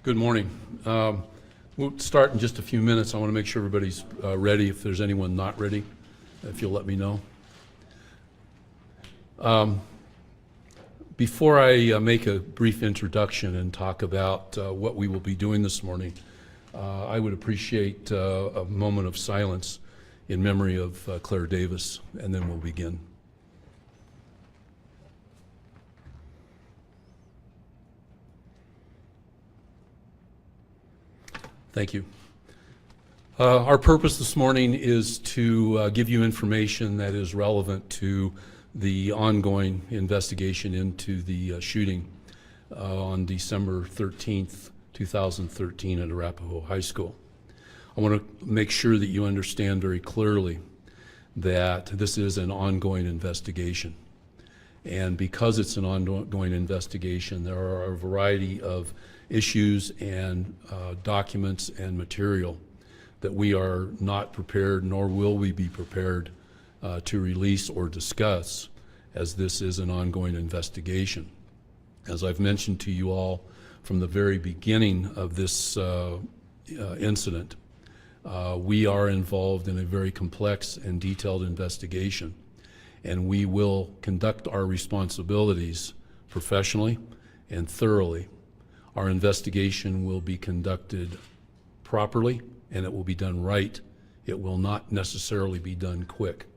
Good morning. We'll start in just a few minutes. I want to make sure everybody's ready. If there's anyone not ready, if you'll let me know. Before I make a brief introduction and talk about what we will be doing this morning, I would appreciate a moment of silence in memory of Claire Davis, and then we'll begin. Thank you. Our purpose this morning is to give you information that is relevant to the ongoing investigation into the shooting on December 13th, 2013 at Arapahoe High School. I want to make sure that you understand very clearly that this is an ongoing investigation. And because it's an ongoing investigation, there are a variety of issues and documents and material that we are not prepared, nor will we be prepared to release or discuss, as this is an ongoing investigation. As I've mentioned to you all from the very beginning of this incident, we are involved in a very complex and detailed investigation, and we will conduct our responsibilities professionally and thoroughly. Our investigation will be conducted properly, and it will be done right. It will not necessarily be done quick.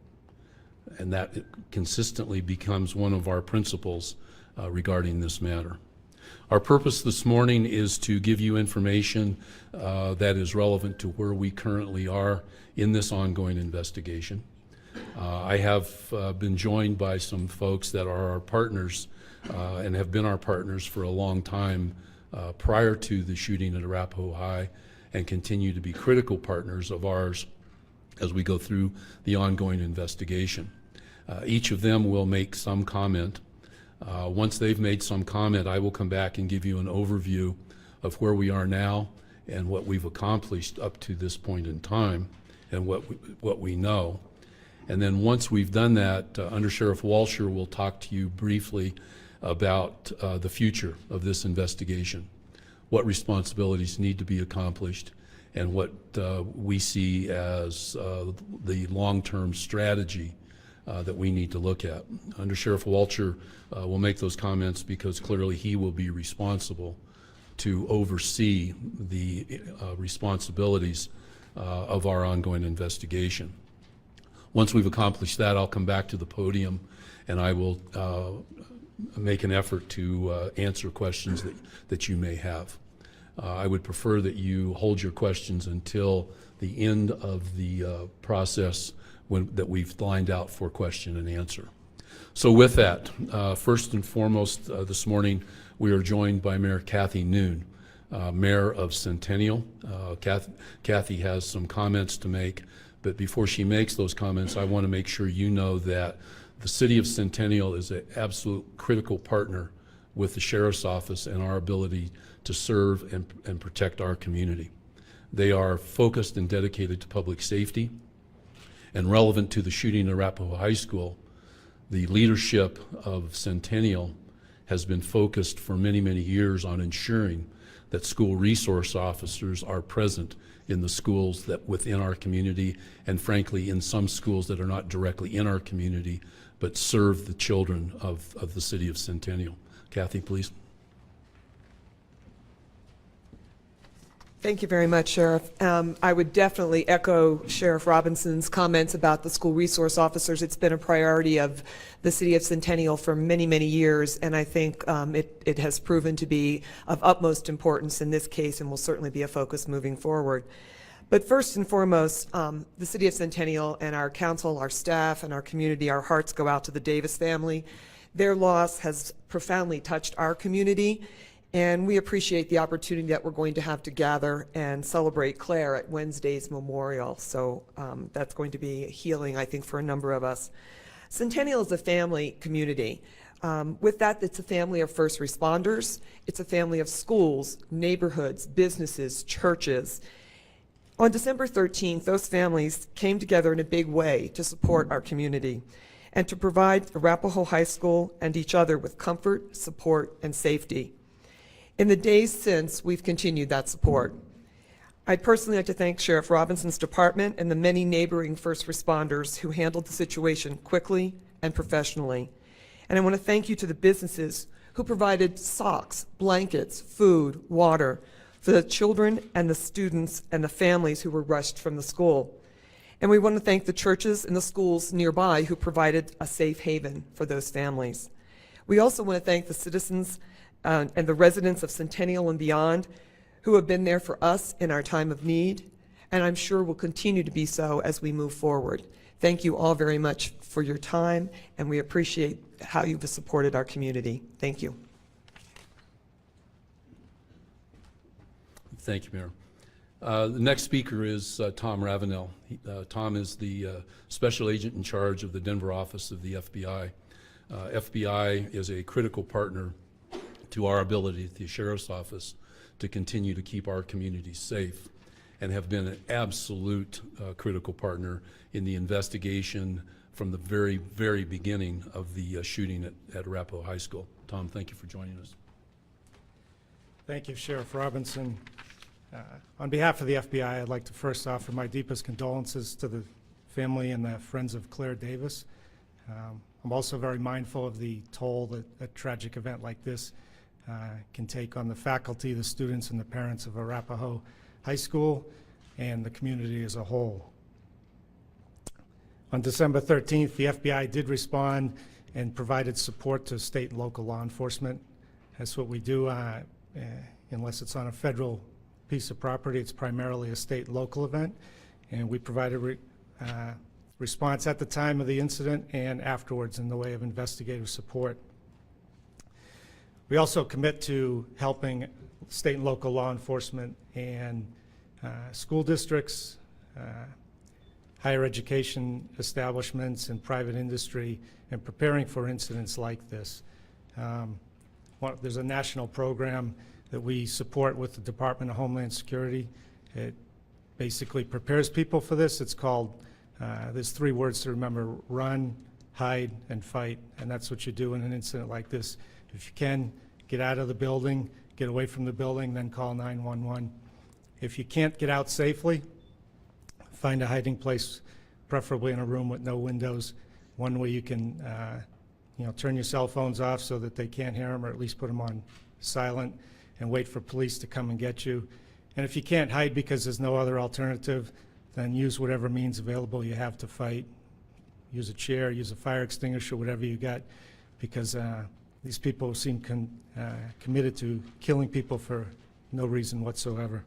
And that consistently becomes one of our principles regarding this matter. Our purpose this morning is to give you information that is relevant to where we currently are in this ongoing investigation. I have been joined by some folks that are our partners and have been our partners for a long time prior to the shooting at Arapahoe High, and continue to be critical partners of ours as we go through the ongoing investigation. Each of them will make some comment. Once they've made some comment, I will come back and give you an overview of where we are now and what we've accomplished up to this point in time and what we know. And then once we've done that, Under Sheriff Walsher will talk to you briefly about the future of this investigation, what responsibilities need to be accomplished, and what we see as the long-term strategy that we need to look at. Under Sheriff Walsher will make those comments because clearly he will be responsible to oversee the responsibilities of our ongoing investigation. Once we've accomplished that, I'll come back to the podium and I will make an effort to answer questions that you may have. I would prefer that you hold your questions until the end of the process that we've lined out for question and answer. So with that, first and foremost this morning, we are joined by Mayor Kathy Noon, Mayor of Centennial. Kathy has some comments to make, but before she makes those comments, I want to make sure you know that the City of Centennial is an absolute critical partner with the Sheriff's Office and our ability to serve and protect our community. They are focused and dedicated to public safety, and relevant to the shooting at Arapahoe High School, the leadership of Centennial has been focused for many, many years on ensuring that school resource officers are present in the schools that within our community, and frankly in some schools that are not directly in our community but serve the children of the City of Centennial. Kathy, please. Thank you very much, Sheriff. I would definitely echo Sheriff Robinson's comments about the school resource officers. It's been a priority of the City of Centennial for many, many years, and I think it has proven to be of utmost importance in this case and will certainly be a focus moving forward. But first and foremost, the City of Centennial and our council, our staff, and our community, our hearts go out to the Davis family. Their loss has profoundly touched our community, and we appreciate the opportunity that we're going to have to gather and celebrate Claire at Wednesday's memorial. So that's going to be healing, I think, for a number of us. Centennial is a family community. With that, it's a family of first responders. It's a family of schools, neighborhoods, businesses, churches. On December 13th, those families came together in a big way to support our community and to provide Arapahoe High School and each other with comfort, support, and safety. In the days since, we've continued that support. I'd personally like to thank Sheriff Robinson's department and the many neighboring first responders who handled the situation quickly and professionally. And I want to thank you to the businesses who provided socks, blankets, food, water for the children and the students and the families who were rushed from the school. And we want to thank the churches and the schools nearby who provided a safe haven for those families. We also want to thank the citizens and the residents of Centennial and beyond who have been there for us in our time of need, and I'm sure will continue to be so as we move forward. Thank you all very much for your time, and we appreciate how you've supported our community. Thank you. Thank you, Mayor. The next speaker is Tom Ravenel. Tom is the special agent in charge of the Denver office of the FBI. FBI is a critical partner to our ability at the Sheriff's Office to continue to keep our communities safe, and have been an absolute critical partner in the investigation from the very, very beginning of the shooting at Arapahoe High School. Tom, thank you for joining us. Thank you, Sheriff Robinson. On behalf of the FBI, I'd like to first offer my deepest condolences to the family and the friends of Claire Davis. I'm also very mindful of the toll that a tragic event like this can take on the faculty, the students, and the parents of Arapahoe High School and the community as a whole. On December 13th, the FBI did respond and provided support to state and local law enforcement. That's what we do, unless it's on a federal piece of property. It's primarily a state and local event, and we provided response at the time of the incident and afterwards in the way of investigative support. We also commit to helping state and local law enforcement and school districts, higher education establishments, and private industry in preparing for incidents like this. There's a national program that we support with the Department of Homeland Security. It basically prepares people for this. It's called, there's 3 words to remember: run, hide, and fight. And that's what you do in an incident like this. If you can, get out of the building, get away from the building, then call 911. If you can't get out safely, find a hiding place, preferably in a room with no windows. One way you can turn your cell phones off so that they can't hear them, or at least put them on silent, and wait for police to come and get you. And if you can't hide because there's no other alternative, then use whatever means available you have to fight. Use a chair, use a fire extinguisher, whatever you got, because these people seem committed to killing people for no reason whatsoever.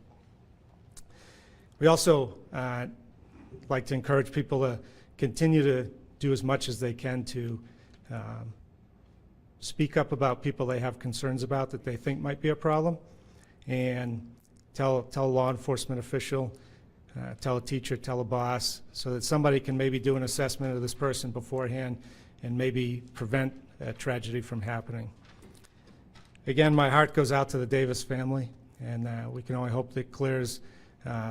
We also like to encourage people to continue to do as much as they can to speak up about people they have concerns about that they think might be a problem, and tell a law enforcement official, tell a teacher, tell a boss, so that somebody can maybe do an assessment of this person beforehand and maybe prevent a tragedy from happening. Again, my heart goes out to the Davis family, and we can only hope that Claire's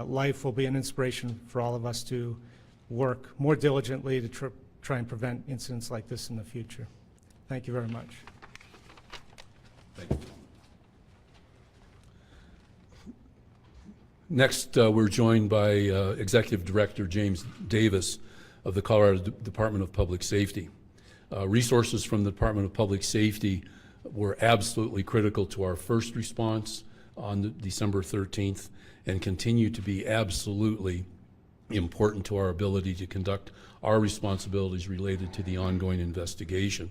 life will be an inspiration for all of us to work more diligently to try and prevent incidents like this in the future. Thank you very much. Thank you. Next, we're joined by Executive Director James Davis of the Colorado Department of Public Safety. Resources from the Department of Public Safety were absolutely critical to our first response on December 13th, and continue to be absolutely important to our ability to conduct our responsibilities related to the ongoing investigation.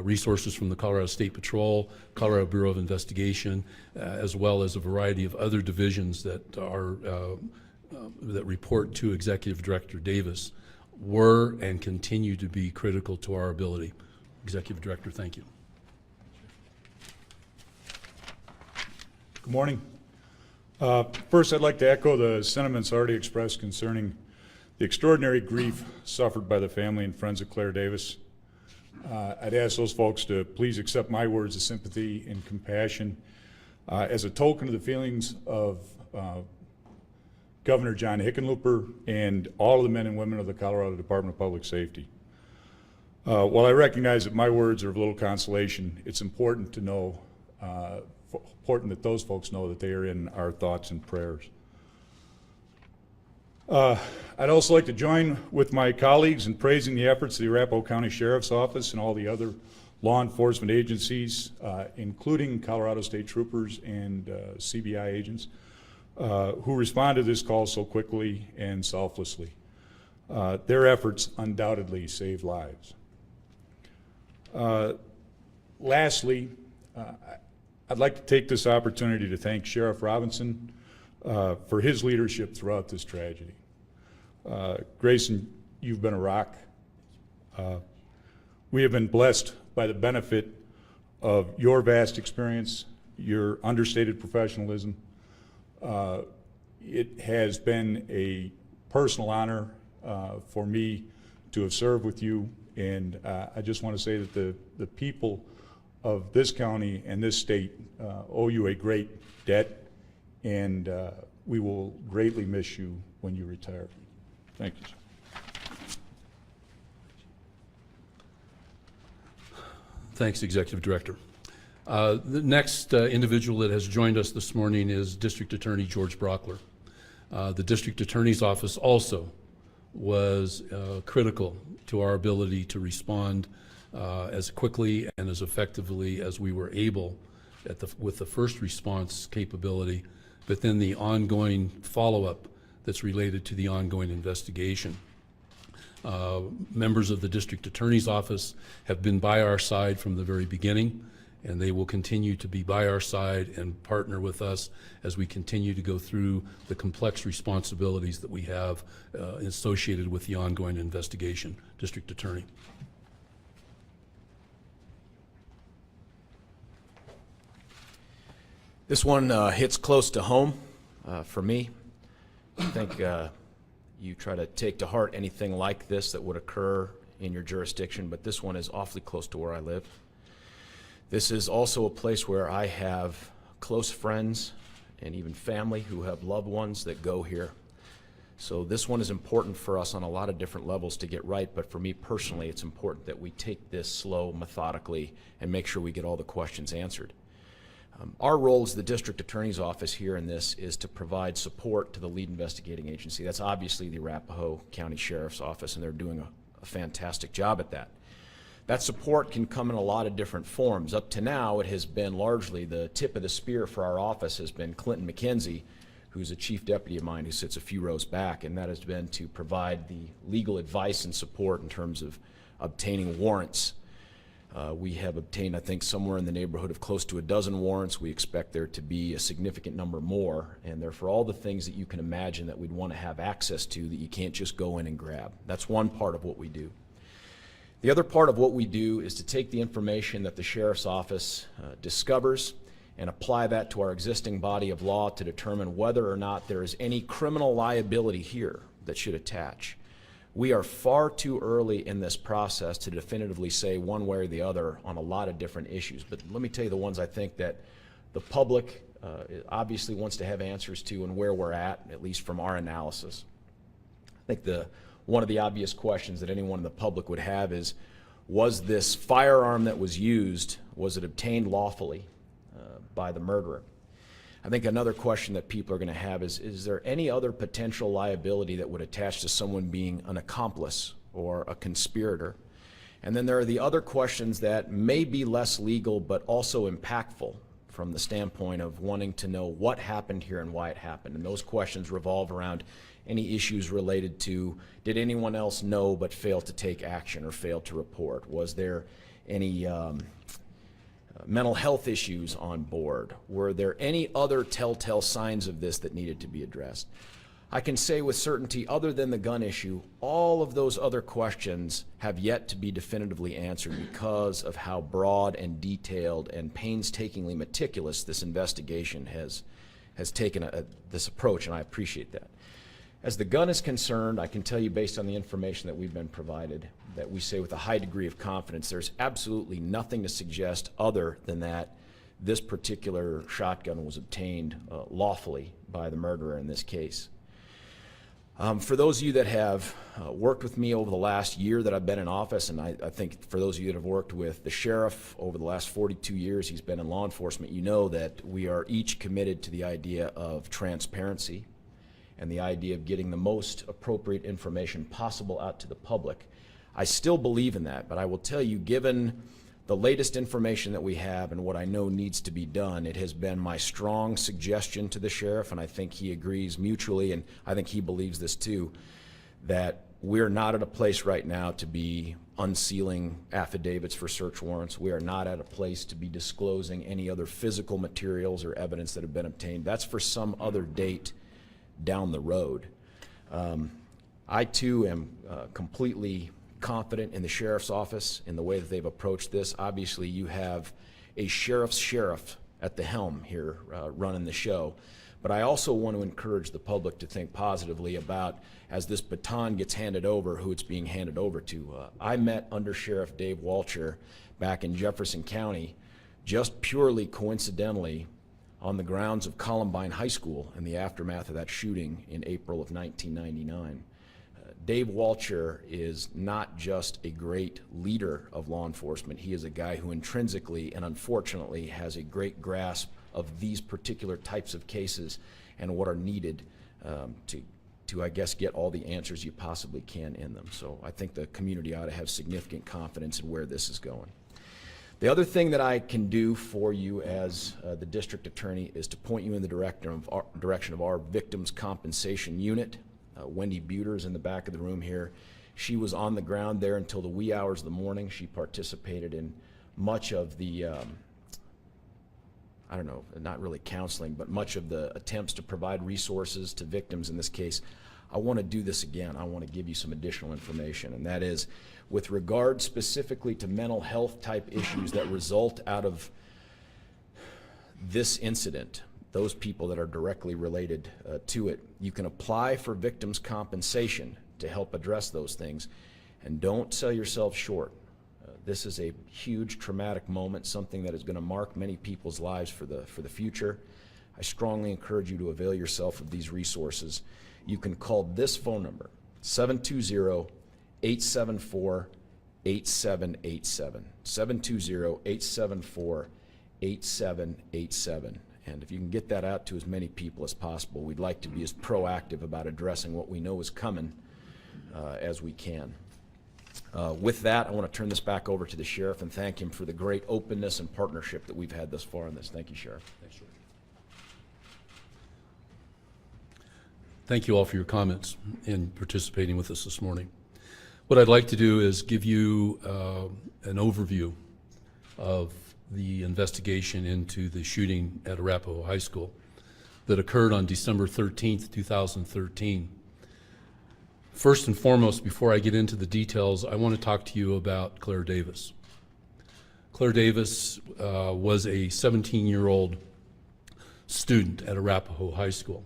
Resources from the Colorado State Patrol, Colorado Bureau of Investigation, as well as a variety of other divisions that are that report to Executive Director Davis, were and continue to be critical to our ability. Executive Director, thank you. Good morning. First, I'd like to echo the sentiments already expressed concerning the extraordinary grief suffered by the family and friends of Claire Davis. I'd ask those folks to please accept my words of sympathy and compassion as a token of the feelings of Governor John Hickenlooper and all of the men and women of the Colorado Department of Public Safety. While I recognize that my words are of little consolation, it's important to know important that those folks know that they are in our thoughts and prayers. I'd also like to join with my colleagues in praising the efforts of the Arapahoe County Sheriff's Office and all the other law enforcement agencies, including Colorado State Troopers and CBI agents, who responded to this call so quickly and selflessly. Their efforts undoubtedly save lives. Lastly, I'd like to take this opportunity to thank Sheriff Robinson for his leadership throughout this tragedy. Grayson, you've been a rock. We have been blessed by the benefit of your vast experience, your understated professionalism. It has been a personal honor for me to have served with you, and I just want to say that the people of this county and this state owe you a great debt, and we will greatly miss you when you retire. Thank you, sir. Thanks, Executive Director. The next individual that has joined us this morning is District Attorney George Brauchler. The District Attorney's Office also was critical to our ability to respond as quickly and as effectively as we were able with the first response capability, but then the ongoing follow-up that's related to the ongoing investigation. Members of the District Attorney's Office have been by our side from the very beginning, and they will continue to be by our side and partner with us as we continue to go through the complex responsibilities that we have associated with the ongoing investigation. District Attorney. This one hits close to home for me. I think you try to take to heart anything like this that would occur in your jurisdiction, but this one is awfully close to where I live. This is also a place where I have close friends and even family who have loved ones that go here. So this one is important for us on a lot of different levels to get right, but for me personally, it's important that we take this slow, methodically, and make sure we get all the questions answered. Our role as the District Attorney's Office here in this is to provide support to the lead investigating agency. That's obviously the Arapahoe County Sheriff's Office, and they're doing a fantastic job at that. That support can come in a lot of different forms. Up to now, it has been largely the tip of the spear for our office has been Clinton McKenzie, who's a chief deputy of mine who sits a few rows back, and that has been to provide the legal advice and support in terms of obtaining warrants. We have obtained, I think, somewhere in the neighborhood of close to a dozen warrants. We expect there to be a significant number more, and they're for all the things that you can imagine that we'd want to have access to that you can't just go in and grab. That's one part of what we do. The other part of what we do is to take the information that the Sheriff's Office discovers and apply that to our existing body of law to determine whether or not there is any criminal liability here that should attach. We are far too early in this process to definitively say one way or the other on a lot of different issues. But let me tell you the ones I think that the public obviously wants to have answers to and where we're at least from our analysis. I think one of the obvious questions that anyone in the public would have is, was this firearm that was used, was it obtained lawfully by the murderer? I think another question that people are going to have is there any other potential liability that would attach to someone being an accomplice or a conspirator? And then there are the other questions that may be less legal but also impactful from the standpoint of wanting to know what happened here and why it happened. And those questions revolve around any issues related to, did anyone else know but fail to take action or fail to report? Was there any mental health issues on board? Were there any other telltale signs of this that needed to be addressed? I can say with certainty, other than the gun issue, all of those other questions have yet to be definitively answered because of how broad and detailed and painstakingly meticulous this investigation has taken this approach, and I appreciate that. As the gun is concerned, I can tell you based on the information that we've been provided, that we say with a high degree of confidence, there's absolutely nothing to suggest other than that this particular shotgun was obtained lawfully by the murderer in this case. For those of you that have worked with me over the last year that I've been in office, and I think for those of you that have worked with the sheriff over the last 42 years he's been in law enforcement, you know that we are each committed to the idea of transparency and the idea of getting the most appropriate information possible out to the public. I still believe in that, but I will tell you, given the latest information that we have and what I know needs to be done, it has been my strong suggestion to the sheriff, and I think he agrees mutually, and I think he believes this too, that we're not at a place right now to be unsealing affidavits for search warrants. We are not at a place to be disclosing any other physical materials or evidence that have been obtained. That's for some other date down the road. I too am completely confident in the sheriff's office in the way that they've approached this. Obviously, you have a sheriff's sheriff at the helm here running the show. But I also want to encourage the public to think positively about, as this baton gets handed over, who it's being handed over to. I met Under Sheriff Dave Walcher back in Jefferson County, just purely coincidentally, on the grounds of Columbine High School in the aftermath of that shooting in April of 1999. Dave Walcher is not just a great leader of law enforcement, he is a guy who intrinsically and unfortunately has a great grasp of these particular types of cases and what are needed to, I guess, get all the answers you possibly can in them. So I think the community ought to have significant confidence in where this is going. The other thing that I can do for you as the district attorney is to point you in the direction of our victims compensation unit. Wendy Buter's in the back of the room here. She was on the ground there until the wee hours of the morning. She participated in much of the, I don't know, not really counseling, but much of the attempts to provide resources to victims in this case. I want to do this again. I want to give you some additional information, and that is with regard specifically to mental health type issues that result out of this incident. Those people that are directly related to it. You can apply for victims' compensation to help address those things, and don't sell yourself short. This is a huge traumatic moment, something that is going to mark many people's lives for the future. I strongly encourage you to avail yourself of these resources. You can call this phone number, 720-874-8787, 720-874-8787. And if you can get that out to as many people as possible, we'd like to be as proactive about addressing what we know is coming as we can. With that, I want to turn this back over to the sheriff and thank him for the great openness and partnership that we've had thus far in this. Thank you, Sheriff. Thanks, George. Thank you all for your comments and participating with us this morning. What I'd like to do is give you an overview of the investigation into the shooting at Arapahoe High School that occurred on December 13th, 2013. First and foremost, before I get into the details, I want to talk to you about Claire Davis. Claire Davis was a 17-year-old student at Arapahoe High School,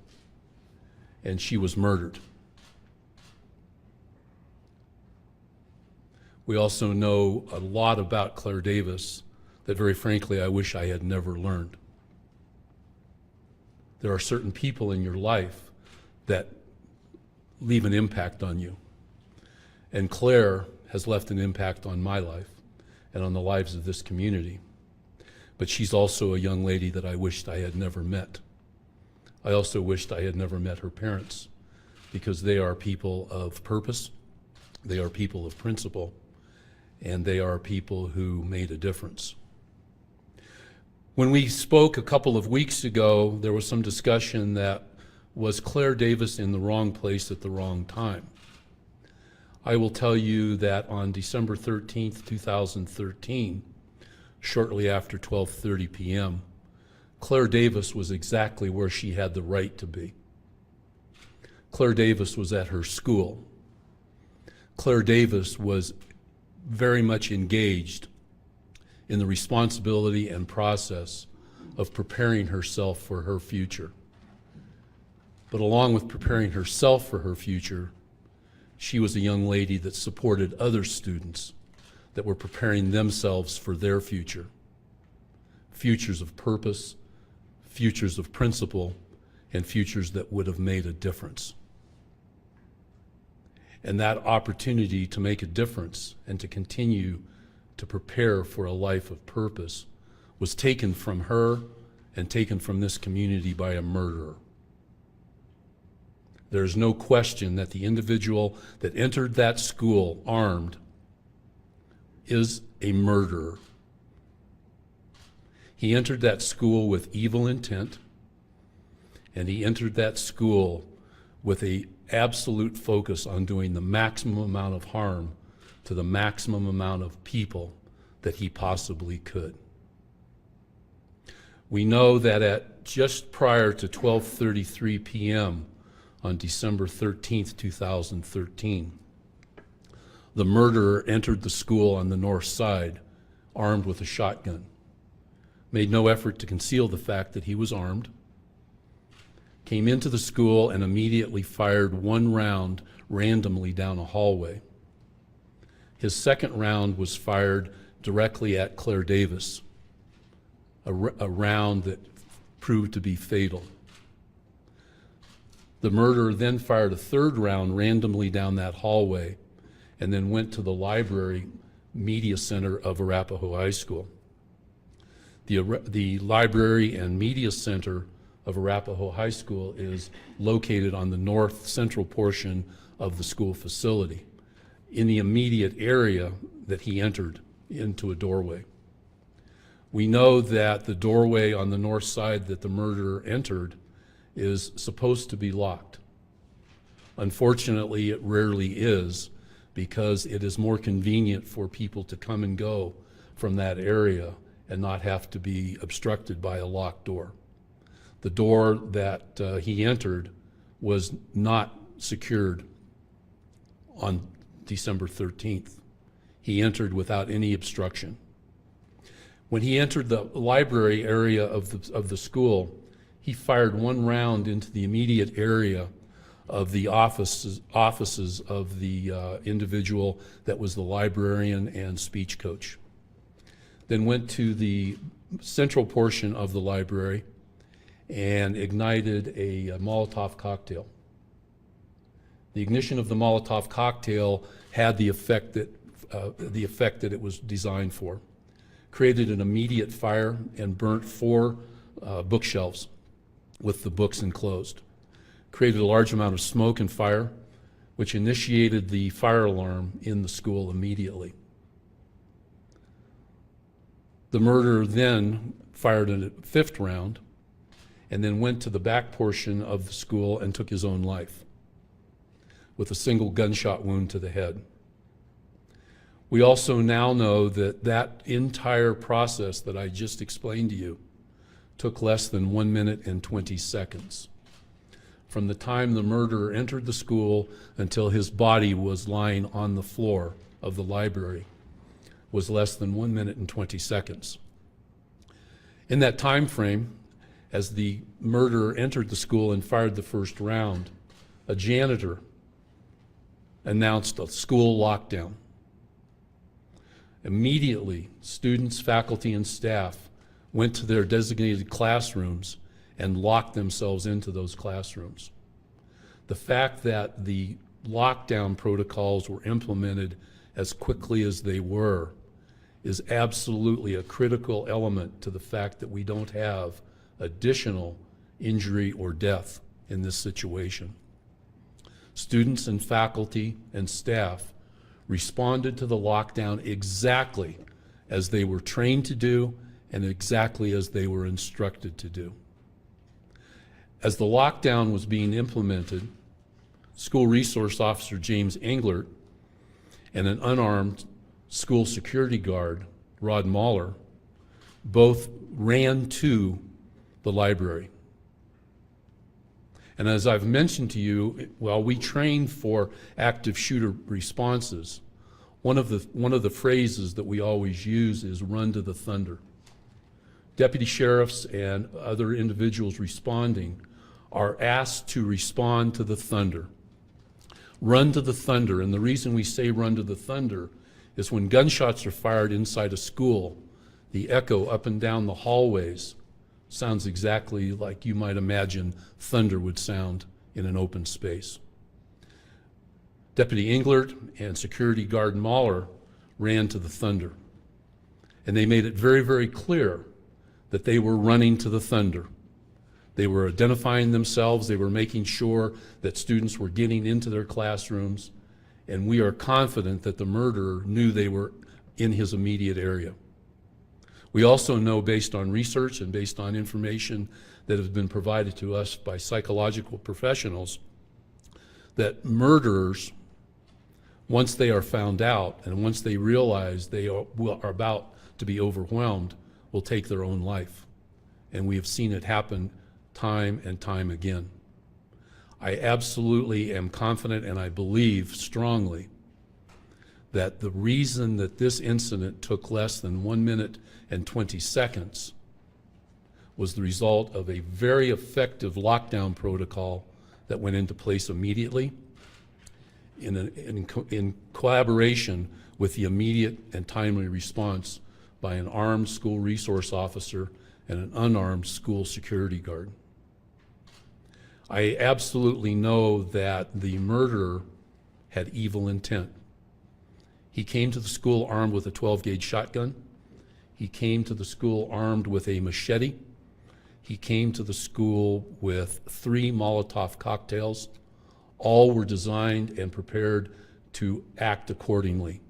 and she was murdered. We also know a lot about Claire Davis that, very frankly, I wish I had never learned. There are certain people in your life that leave an impact on you. And Claire has left an impact on my life and on the lives of this community. But she's also a young lady that I wished I had never met. I also wished I had never met her parents, because they are people of purpose, they are people of principle, and they are people who made a difference. When we spoke a couple of weeks ago, there was some discussion that was Claire Davis in the wrong place at the wrong time. I will tell you that on December 13th, 2013, shortly after 12:30 p.m., Claire Davis was exactly where she had the right to be. Claire Davis was at her school. Claire Davis was very much engaged in the responsibility and process of preparing herself for her future. But along with preparing herself for her future, she was a young lady that supported other students that were preparing themselves for their future. Futures of purpose, futures of principle, and futures that would have made a difference. and that opportunity to make a difference and to continue to prepare for a life of purpose was taken from her and taken from this community by a murderer. There is no question that the individual that entered that school armed is a murderer. He entered that school with evil intent, and he entered that school with an absolute focus on doing the maximum amount of harm to the maximum amount of people that he possibly could. We know that at just prior to 12:33 p.m. on December 13th, 2013, the murderer entered the school on the north side armed with a shotgun, made no effort to conceal the fact that he was armed, came into the school and immediately fired one round randomly down a hallway. His second round was fired directly at Claire Davis, a round that proved to be fatal. The murderer then fired a third round randomly down that hallway and then went to the library media center of Arapahoe High School. The library and media center of Arapahoe High School is located on the north central portion of the school facility, in the immediate area that he entered into a doorway. We know that the doorway on the north side that the murderer entered is supposed to be locked. Unfortunately, it rarely is, because it is more convenient for people to come and go from that area and not have to be obstructed by a locked door. The door that he entered was not secured on December 13th. He entered without any obstruction. When he entered the library area of the school, he fired one round into the immediate area of the offices of the individual that was the librarian and speech coach. Then went to the central portion of the library and ignited a Molotov cocktail. The ignition of the Molotov cocktail had the effect that it was designed for. Created an immediate fire and burnt 4 bookshelves with the books enclosed. Created a large amount of smoke and fire, which initiated the fire alarm in the school immediately. The murderer then fired a 5th round and then went to the back portion of the school and took his own life with a single gunshot wound to the head. We also now know that that entire process that I just explained to you took less than 1 minute and 20 seconds. From the time the murderer entered the school until his body was lying on the floor of the library was less than 1 minute and 20 seconds. In that time frame, as the murderer entered the school and fired the first round, a janitor announced a school lockdown. Immediately, students, faculty, and staff went to their designated classrooms and locked themselves into those classrooms. The fact that the lockdown protocols were implemented as quickly as they were is absolutely a critical element to the fact that we don't have additional injury or death in this situation. Students and faculty and staff responded to the lockdown exactly as they were trained to do and exactly as they were instructed to do. As the lockdown was being implemented, School Resource Officer James Englert and an unarmed school security guard, Rod Mahler, both ran to the library. And as I've mentioned to you, while we train for active shooter responses, one of the phrases that we always use is run to the thunder. Deputy sheriffs and other individuals responding are asked to respond to the thunder. Run to the thunder, and the reason we say run to the thunder is when gunshots are fired inside a school, the echo up and down the hallways sounds exactly like you might imagine thunder would sound in an open space. Deputy Englert and security guard Mahler ran to the thunder. And they made it very, very clear that they were running to the thunder. They were identifying themselves. They were making sure that students were getting into their classrooms. And we are confident that the murderer knew they were in his immediate area. We also know, based on research and based on information that has been provided to us by psychological professionals, that murderers, once they are found out and once they realize they are about to be overwhelmed, will take their own life. And we have seen it happen time and time again. I absolutely am confident, and I believe strongly, that the reason that this incident took less than 1 minute and 20 seconds was the result of a very effective lockdown protocol that went into place immediately in collaboration with the immediate and timely response by an armed school resource officer and an unarmed school security guard. I absolutely know that the murderer had evil intent. He came to the school armed with a 12-gauge shotgun. He came to the school armed with a machete. He came to the school with 3 Molotov cocktails. All were designed and prepared to act accordingly,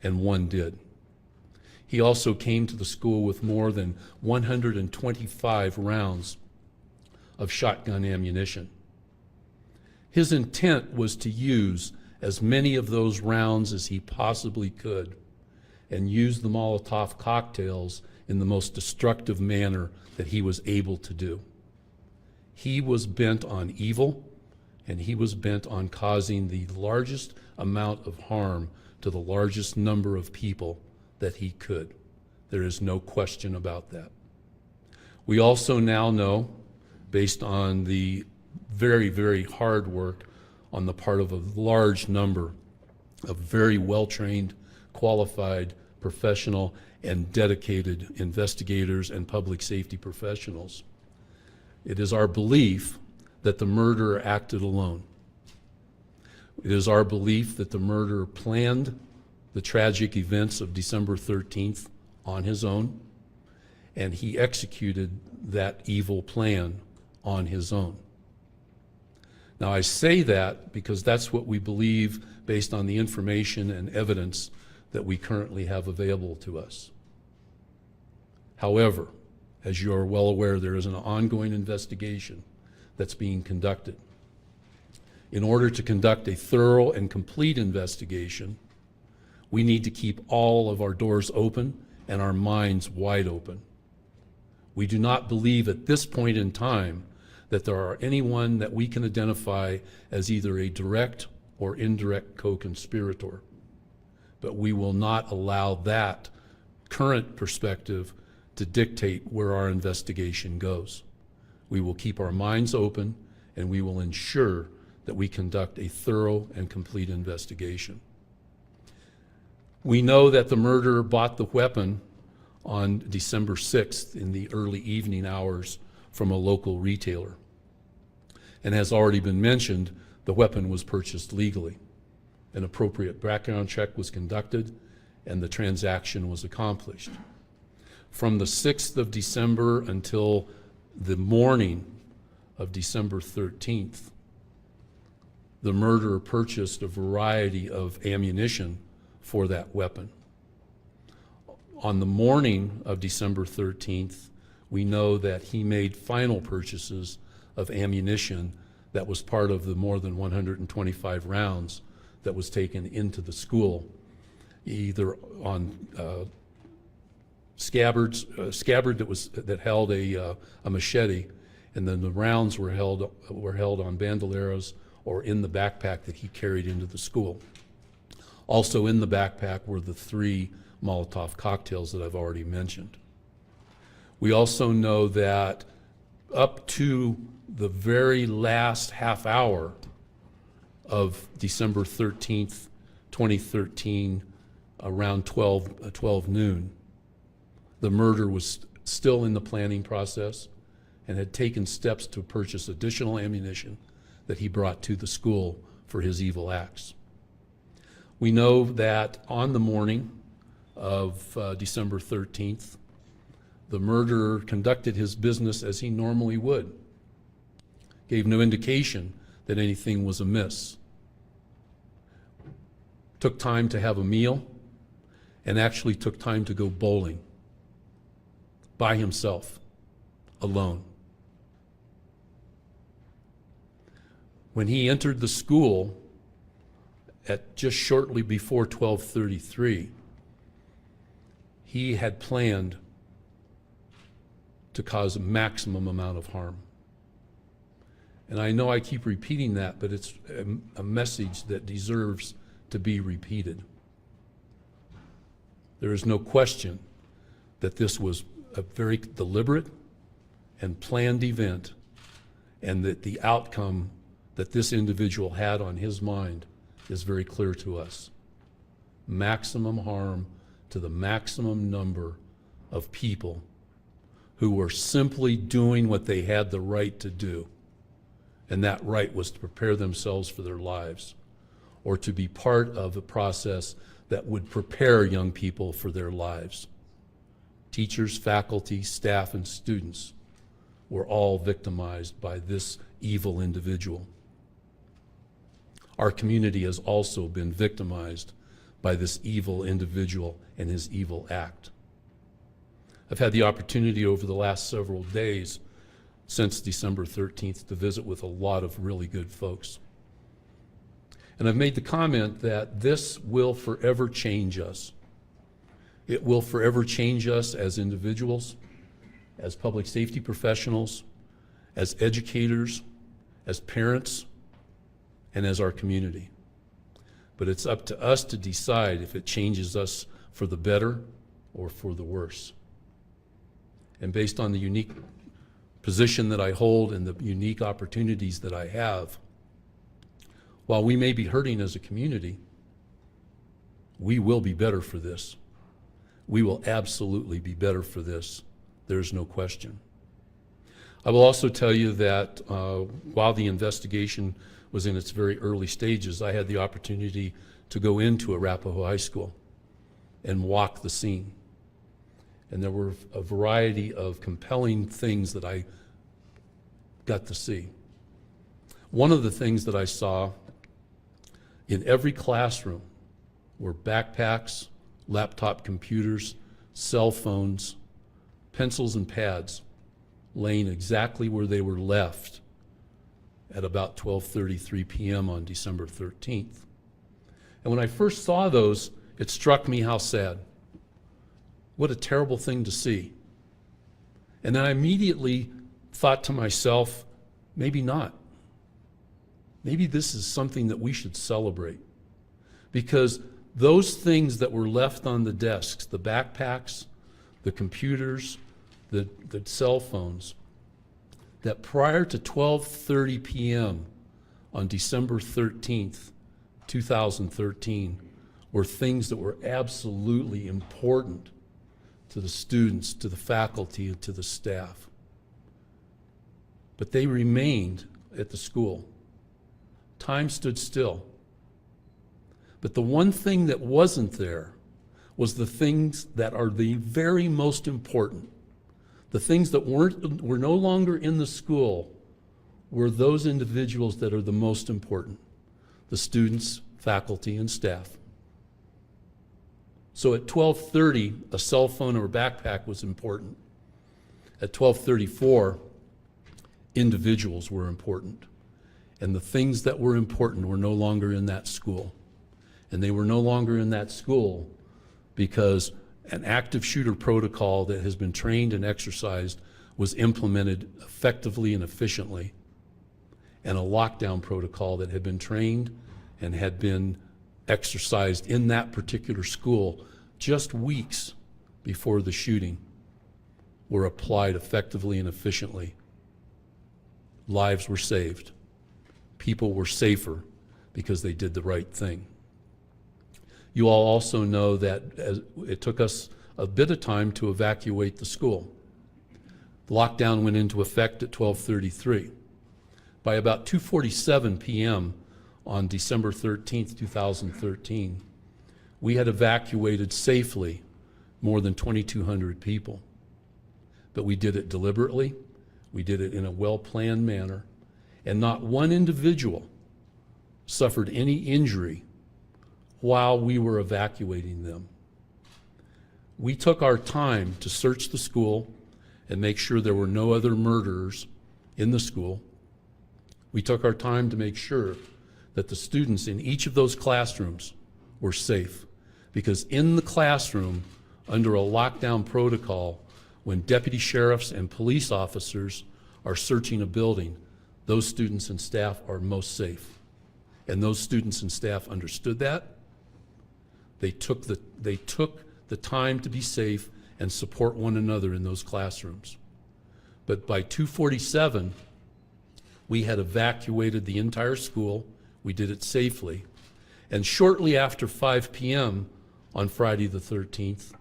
and one did. He also came to the school with more than 125 rounds of shotgun ammunition. His intent was to use as many of those rounds as he possibly could and use the Molotov cocktails in the most destructive manner that he was able to do. He was bent on evil, and he was bent on causing the largest amount of harm to the largest number of people that he could. There is no question about that. We also now know, based on the very, very hard work on the part of a large number of very well-trained, qualified, professional, and dedicated investigators and public safety professionals, it is our belief that the murderer acted alone. It is our belief that the murderer planned the tragic events of December 13th on his own, and he executed that evil plan on his own. Now, I say that because that's what we believe based on the information and evidence that we currently have available to us. However, as you are well aware, there is an ongoing investigation that's being conducted. In order to conduct a thorough and complete investigation, we need to keep all of our doors open and our minds wide open. We do not believe at this point in time that there are anyone that we can identify as either a direct or indirect co-conspirator. But we will not allow that current perspective to dictate where our investigation goes. We will keep our minds open, and we will ensure that we conduct a thorough and complete investigation. We know that the murderer bought the weapon on December 6th in the early evening hours from a local retailer. And as already been mentioned, the weapon was purchased legally. An appropriate background check was conducted, and the transaction was accomplished. From the 6th of December until the morning of December 13th, the murderer purchased a variety of ammunition for that weapon. On the morning of December 13th, we know that he made final purchases of ammunition that was part of the more than 125 rounds that was taken into the school, either on scabbard that held a machete, and then the rounds were held on bandoleros or in the backpack that he carried into the school. Also in the backpack were the 3 Molotov cocktails that I've already mentioned. We also know that up to the very last half hour of December 13th, 2013, around 12 noon, the murder was still in the planning process and had taken steps to purchase additional ammunition that he brought to the school for his evil acts. We know that on the morning of December 13th, the murderer conducted his business as he normally would, gave no indication that anything was amiss, took time to have a meal, and actually took time to go bowling by himself, alone. When he entered the school at just shortly before 12:33, he had planned to cause a maximum amount of harm. And I know I keep repeating that, but it's a message that deserves to be repeated. There is no question that this was a very deliberate and planned event, and that the outcome that this individual had on his mind is very clear to us. Maximum harm to the maximum number of people who were simply doing what they had the right to do. And that right was to prepare themselves for their lives, or to be part of a process that would prepare young people for their lives. Teachers, faculty, staff, and students were all victimized by this evil individual. Our community has also been victimized by this evil individual and his evil act. I've had the opportunity over the last several days since December 13th to visit with a lot of really good folks. And I've made the comment that this will forever change us. It will forever change us as individuals, as public safety professionals, as educators, as parents, and as our community. But it's up to us to decide if it changes us for the better or for the worse. And based on the unique position that I hold and the unique opportunities that I have, while we may be hurting as a community, we will be better for this. We will absolutely be better for this. There's no question. I will also tell you that while the investigation was in its very early stages, I had the opportunity to go into Arapahoe High School and walk the scene. And there were a variety of compelling things that I got to see. One of the things that I saw in every classroom were backpacks, laptop computers, cell phones, pencils and pads laying exactly where they were left at about 12:33 p.m. on December 13th. And when I first saw those, it struck me how sad. What a terrible thing to see. And then I immediately thought to myself, maybe not. Maybe this is something that we should celebrate. Because those things that were left on the desks, the backpacks, the computers, the cell phones, that prior to 12:30 p.m. on December 13th, 2013, were things that were absolutely important to the students, to the faculty, and to the staff. But they remained at the school. Time stood still. But the one thing that wasn't there was the things that are the very most important. The things that were no longer in the school were those individuals that are the most important: the students, faculty, and staff. So at 12:30, a cell phone or a backpack was important. At 12:34, individuals were important. And the things that were important were no longer in that school. And they were no longer in that school because an active shooter protocol that has been trained and exercised was implemented effectively and efficiently, and a lockdown protocol that had been trained and had been exercised in that particular school just weeks before the shooting were applied effectively and efficiently. Lives were saved. People were safer because they did the right thing. You all also know that it took us a bit of time to evacuate the school. The lockdown went into effect at 12:33. By about 2:47 p.m. on December 13th, 2013, we had evacuated safely more than 2,200 people. But we did it deliberately, we did it in a well-planned manner, and not one individual suffered any injury while we were evacuating them. We took our time to search the school and make sure there were no other murderers in the school. We took our time to make sure that the students in each of those classrooms were safe. Because in the classroom, under a lockdown protocol, when deputy sheriffs and police officers are searching a building, those students and staff are most safe. And those students and staff understood that. They took the time to be safe and support one another in those classrooms. But by 2:47, we had evacuated the entire school. We did it safely. And shortly after 5 p.m. on Friday the 13th,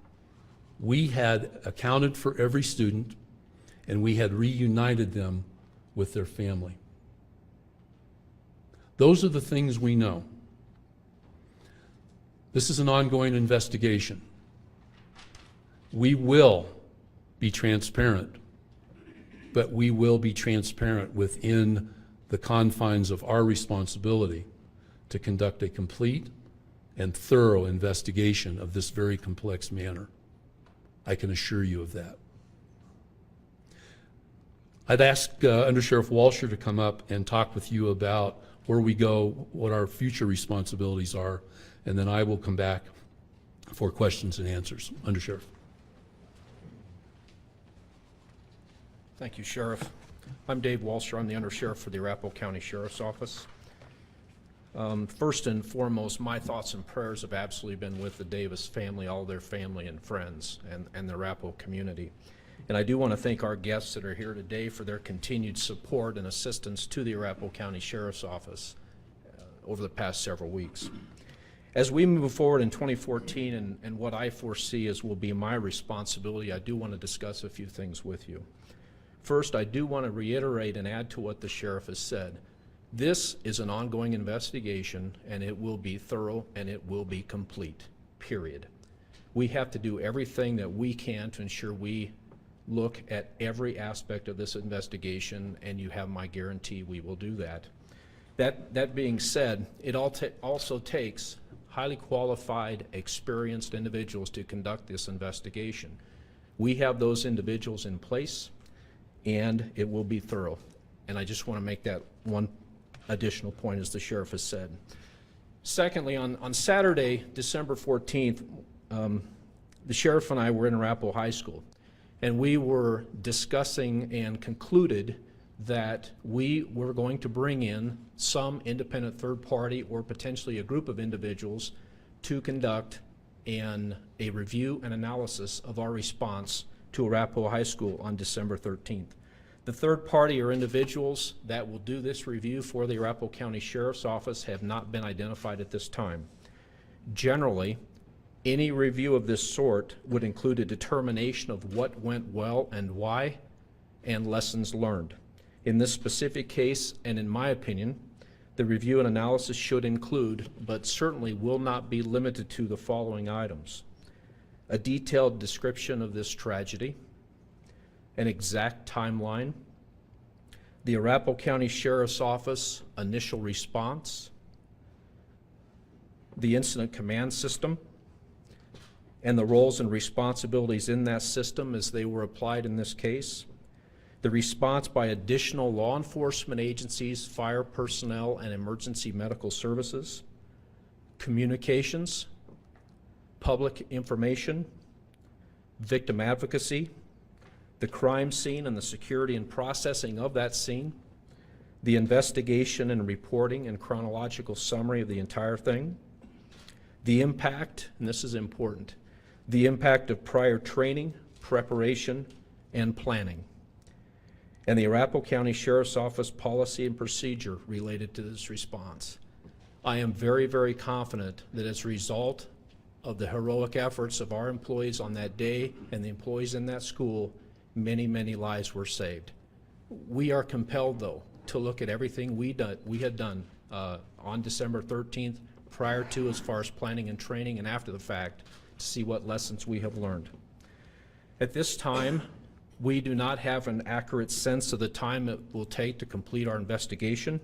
we had accounted for every student and we had reunited them with their family. Those are the things we know. This is an ongoing investigation. We will be transparent, but we will be transparent within the confines of our responsibility to conduct a complete and thorough investigation of this very complex matter. I can assure you of that. I'd ask Under Sheriff Walsher to come up and talk with you about where we go, what our future responsibilities are, and then I will come back for questions and answers. Under Sheriff. Thank you, Sheriff. I'm Dave Walsher. I'm the Undersheriff for the Arapahoe County Sheriff's Office. First and foremost, my thoughts and prayers have absolutely been with the Davis family, all their family and friends, and the Arapahoe community. And I do want to thank our guests that are here today for their continued support and assistance to the Arapahoe County Sheriff's Office over the past several weeks. As we move forward in 2014 and what I foresee as will be my responsibility, I do want to discuss a few things with you. First, I do want to reiterate and add to what the sheriff has said. This is an ongoing investigation, and it will be thorough and it will be complete, period. We have to do everything that we can to ensure we look at every aspect of this investigation, and you have my guarantee we will do that. That being said, it also takes highly qualified, experienced individuals to conduct this investigation. We have those individuals in place, and it will be thorough. And I just want to make that one additional point, as the sheriff has said. Secondly, on Saturday, December 14th, the sheriff and I were in Arapahoe High School, and we were discussing and concluded that we were going to bring in some independent third party or potentially a group of individuals to conduct a review and analysis of our response to Arapahoe High School on December 13th. The third party or individuals that will do this review for the Arapahoe County Sheriff's Office have not been identified at this time. Generally, any review of this sort would include a determination of what went well and why, and lessons learned. In this specific case, and in my opinion, the review and analysis should include, but certainly will not be limited to, the following items: a detailed description of this tragedy, an exact timeline, the Arapahoe County Sheriff's Office initial response, the incident command system, and the roles and responsibilities in that system as they were applied in this case, the response by additional law enforcement agencies, fire personnel, and emergency medical services, communications, public information, victim advocacy, the crime scene and the security and processing of that scene, the investigation and reporting and chronological summary of the entire thing, the impact, and this is important, the impact of prior training, preparation, and planning, and the Arapahoe County Sheriff's Office policy and procedure related to this response. I am very, very confident that as a result of the heroic efforts of our employees on that day and the employees in that school, many, many lives were saved. We are compelled, though, to look at everything we had done on December 13th prior to as far as planning and training, and after the fact to see what lessons we have learned. At this time, we do not have an accurate sense of the time it will take to complete our investigation,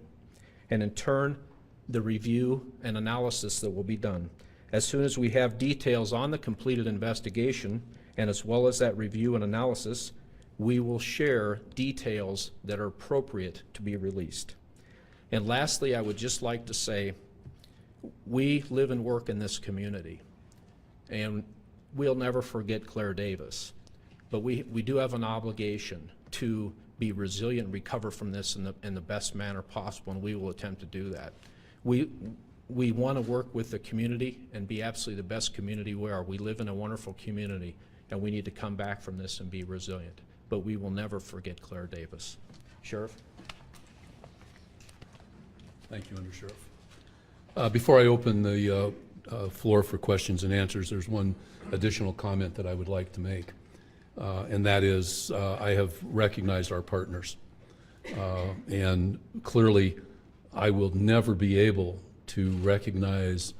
and in turn, the review and analysis that will be done. As soon as we have details on the completed investigation, and as well as that review and analysis, we will share details that are appropriate to be released. And lastly, I would just like to say, we live and work in this community, and we'll never forget Claire Davis. But we do have an obligation to be resilient and recover from this in the best manner possible, and we will attempt to do that. We want to work with the community and be absolutely the best community we are. We live in a wonderful community, and we need to come back from this and be resilient. But we will never forget Claire Davis. Sheriff? Thank you, Undersheriff. Before I open the floor for questions and answers, there's one additional comment that I would like to make, and that is I have recognized our partners, and clearly I will never be able to recognize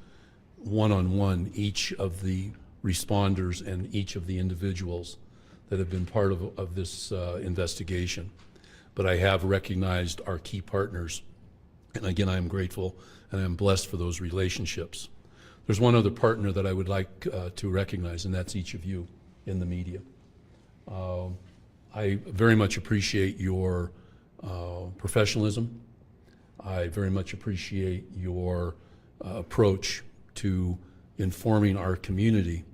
one-on-one each of the responders and each of the individuals that have been part of this investigation. But I have recognized our key partners, and again, I am grateful and I am blessed for those relationships. There's one other partner that I would like to recognize, and that's each of you in the media. I very much appreciate your professionalism. I very much appreciate your approach to informing our community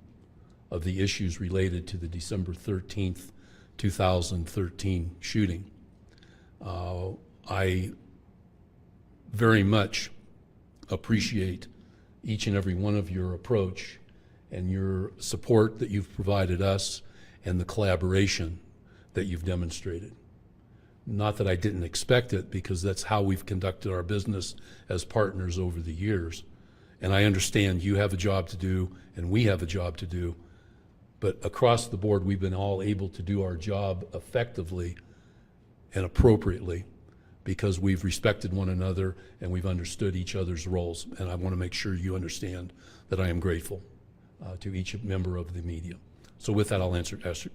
of the issues related to the December 13th, 2013 shooting. I very much appreciate each and every one of your approach and your support that you've provided us and the collaboration that you've demonstrated. Not that I didn't expect it, because that's how we've conducted our business as partners over the years. And I understand you have a job to do and we have a job to do, but across the board we've been all able to do our job effectively and appropriately because we've respected one another and we've understood each other's roles. And I want to make sure you understand that I am grateful to each member of the media. So with that, I'll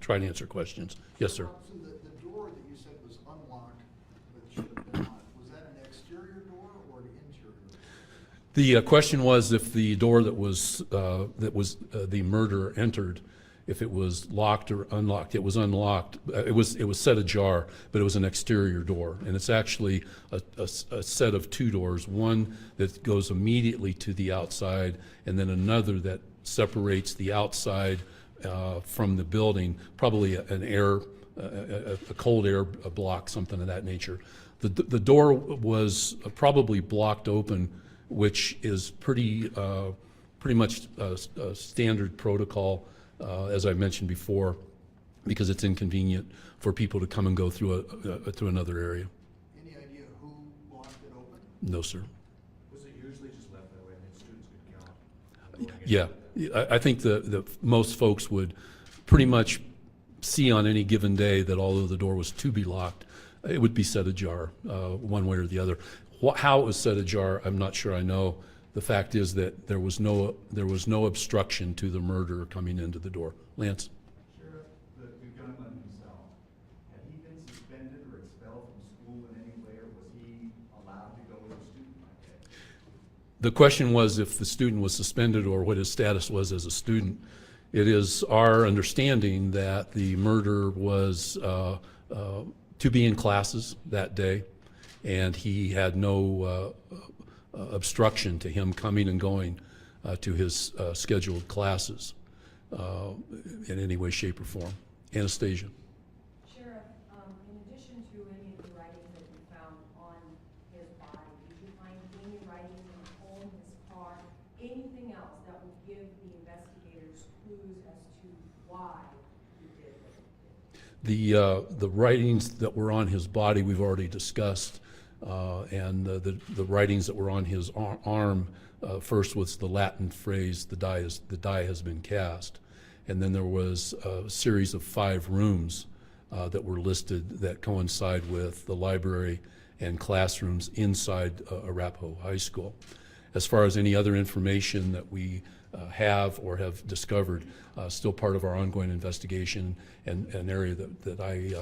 try to answer questions. Yes, sir. So the door that you said was unlocked, but should have been locked, was that an exterior door or an interior door? The question was if the door that was the murderer entered, if it was locked or unlocked. It was unlocked. It was set ajar, but it was an exterior door, and it's actually a set of two doors. One that goes immediately to the outside, and then another that separates the outside from the building. Probably a cold air block, something of that nature. The door was probably blocked open, which is pretty much standard protocol, as I mentioned before, because it's inconvenient for people to come and go through through another area. Any idea who blocked it open? No, sir. Was it usually just left that way and then students could count? Yeah, I think the most folks would pretty much see on any given day that although the door was to be locked, it would be set ajar one way or the other. How it was set ajar, I'm not sure I know. The fact is that there was no obstruction to the murderer coming into the door. Lance? Sheriff, the gunman himself, had he been suspended or expelled from school in any way, or was he allowed to go with a student like that? The question was if the student was suspended or what his status was as a student. It is our understanding that the murderer was to be in classes that day, and he had no obstruction to him coming and going to his scheduled classes in any way, shape, or form. Anastasia? Sheriff, in addition to any of the writings that you found on his body, did you find any writings in the home, his car, anything else that would give the investigators clues as to why he did what he did? The writings that were on his body we've already discussed, and the writings that were on his arm, first was the Latin phrase, the die has been cast. And then there was a series of 5 rooms that were listed that coincide with the library and classrooms inside Arapahoe High School. As far as any other information that we have or have discovered, still part of our ongoing investigation and an area that I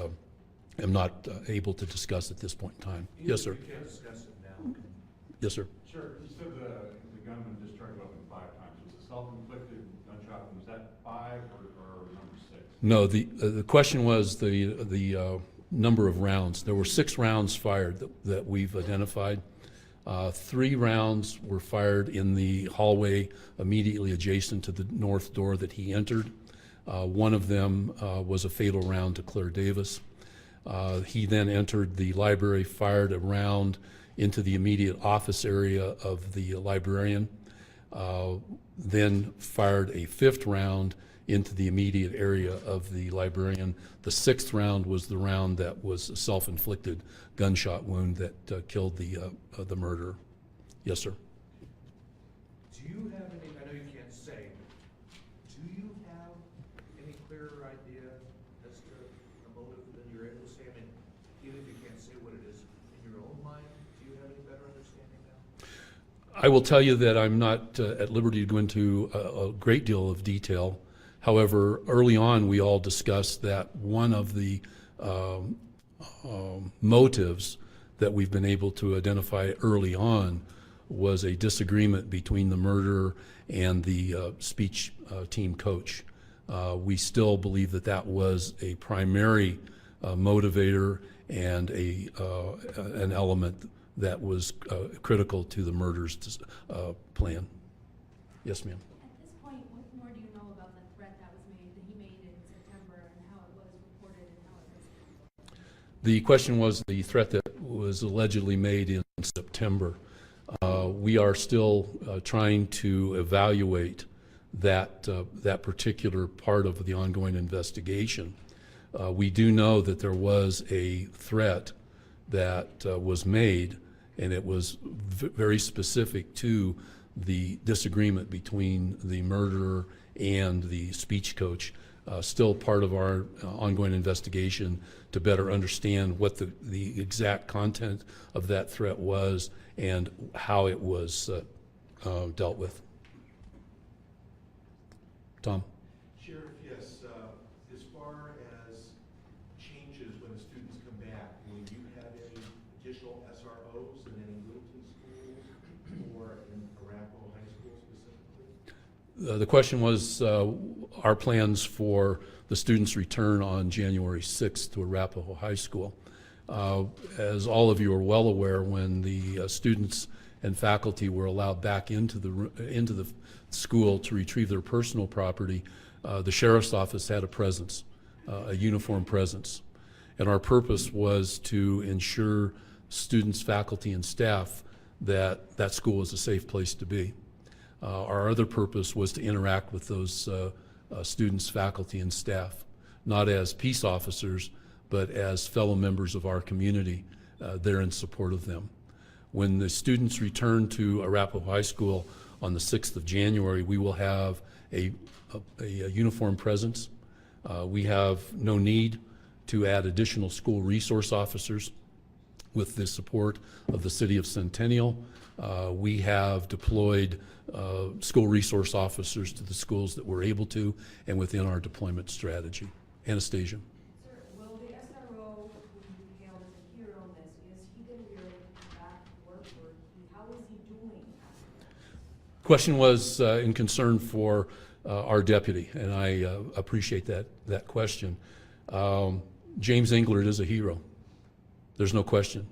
am not able to discuss at this point in time. Yes, sir. You can't discuss it now. Yes, sir. Sure, you said the gunman discharged weapon 5 times. Was it self-inflicted gunshot? Was that 5 or number 6? No, the question was the number of rounds. There were 6 rounds fired that we've identified. 3 rounds were fired in the hallway immediately adjacent to the north door that he entered. One of them was a fatal round to Claire Davis. He then entered the library, fired a round into the immediate office area of the librarian, then fired a 5th round into the immediate area of the librarian. The 6th round was the round that was a self-inflicted gunshot wound that killed the murderer. Yes, sir. Do you have any, I know you can't say, do you have any clearer idea as to the motive than you're able to say? I mean, even if you can't say what it is in your own mind, do you have any better understanding now? I will tell you that I'm not at liberty to go into a great deal of detail. However, early on, we all discussed that one of the motives that we've been able to identify early on was a disagreement between the murderer and the speech team coach. We still believe that that was a primary motivator and an element that was critical to the murder's plan. Yes, ma'am. At this point, what more do you know about the threat that he made in September and how it was reported and how it was? The question was the threat that was allegedly made in September. We are still trying to evaluate that particular part of the ongoing investigation. We do know that there was a threat that was made, and it was very specific to the disagreement between the murderer and the speech coach. Still part of our ongoing investigation to better understand what the exact content of that threat was and how it was dealt with. Tom? Sheriff, yes, as far as changes when the students come back, will you have any additional SROs in any Littleton schools or in Arapahoe High School specifically? The question was our plans for the students' return on January 6th to Arapahoe High School. As all of you are well aware, when the students and faculty were allowed back into the school to retrieve their personal property, the sheriff's office had a presence, a uniform presence. And our purpose was to ensure students, faculty, and staff that that school is a safe place to be. Our other purpose was to interact with those students, faculty, and staff, not as peace officers, but as fellow members of our community there in support of them. When the students return to Arapahoe High School on the 6th of January, we will have a uniform presence. We have no need to add additional school resource officers with the support of the City of Centennial. We have deployed school resource officers to the schools that we're able to and within our deployment strategy. Anastasia. Sir, will the SRO, who you hailed as a hero in this, is he going to be ready to come back to work, or how is he doing? Question was in concern for our deputy, and I appreciate that question. James Englert is a hero. There's no question.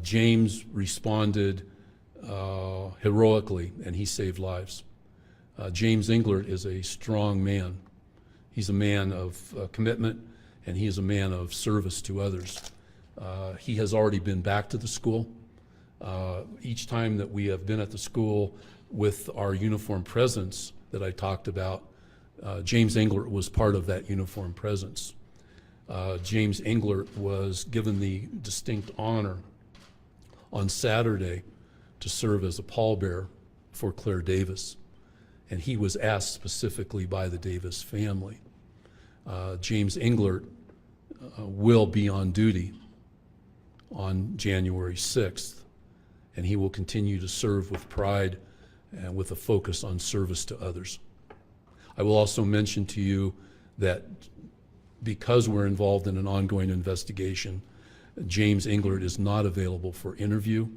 James responded heroically, and he saved lives. James Englert is a strong man. He's a man of commitment, and he is a man of service to others. He has already been back to the school. Each time that we have been at the school with our uniform presence that I talked about, James Englert was part of that uniform presence. James Englert was given the distinct honor on Saturday to serve as a pallbearer for Claire Davis, and he was asked specifically by the Davis family. James Englert will be on duty on January 6th, and he will continue to serve with pride and with a focus on service to others. I will also mention to you that because we're involved in an ongoing investigation, James Englert is not available for interview.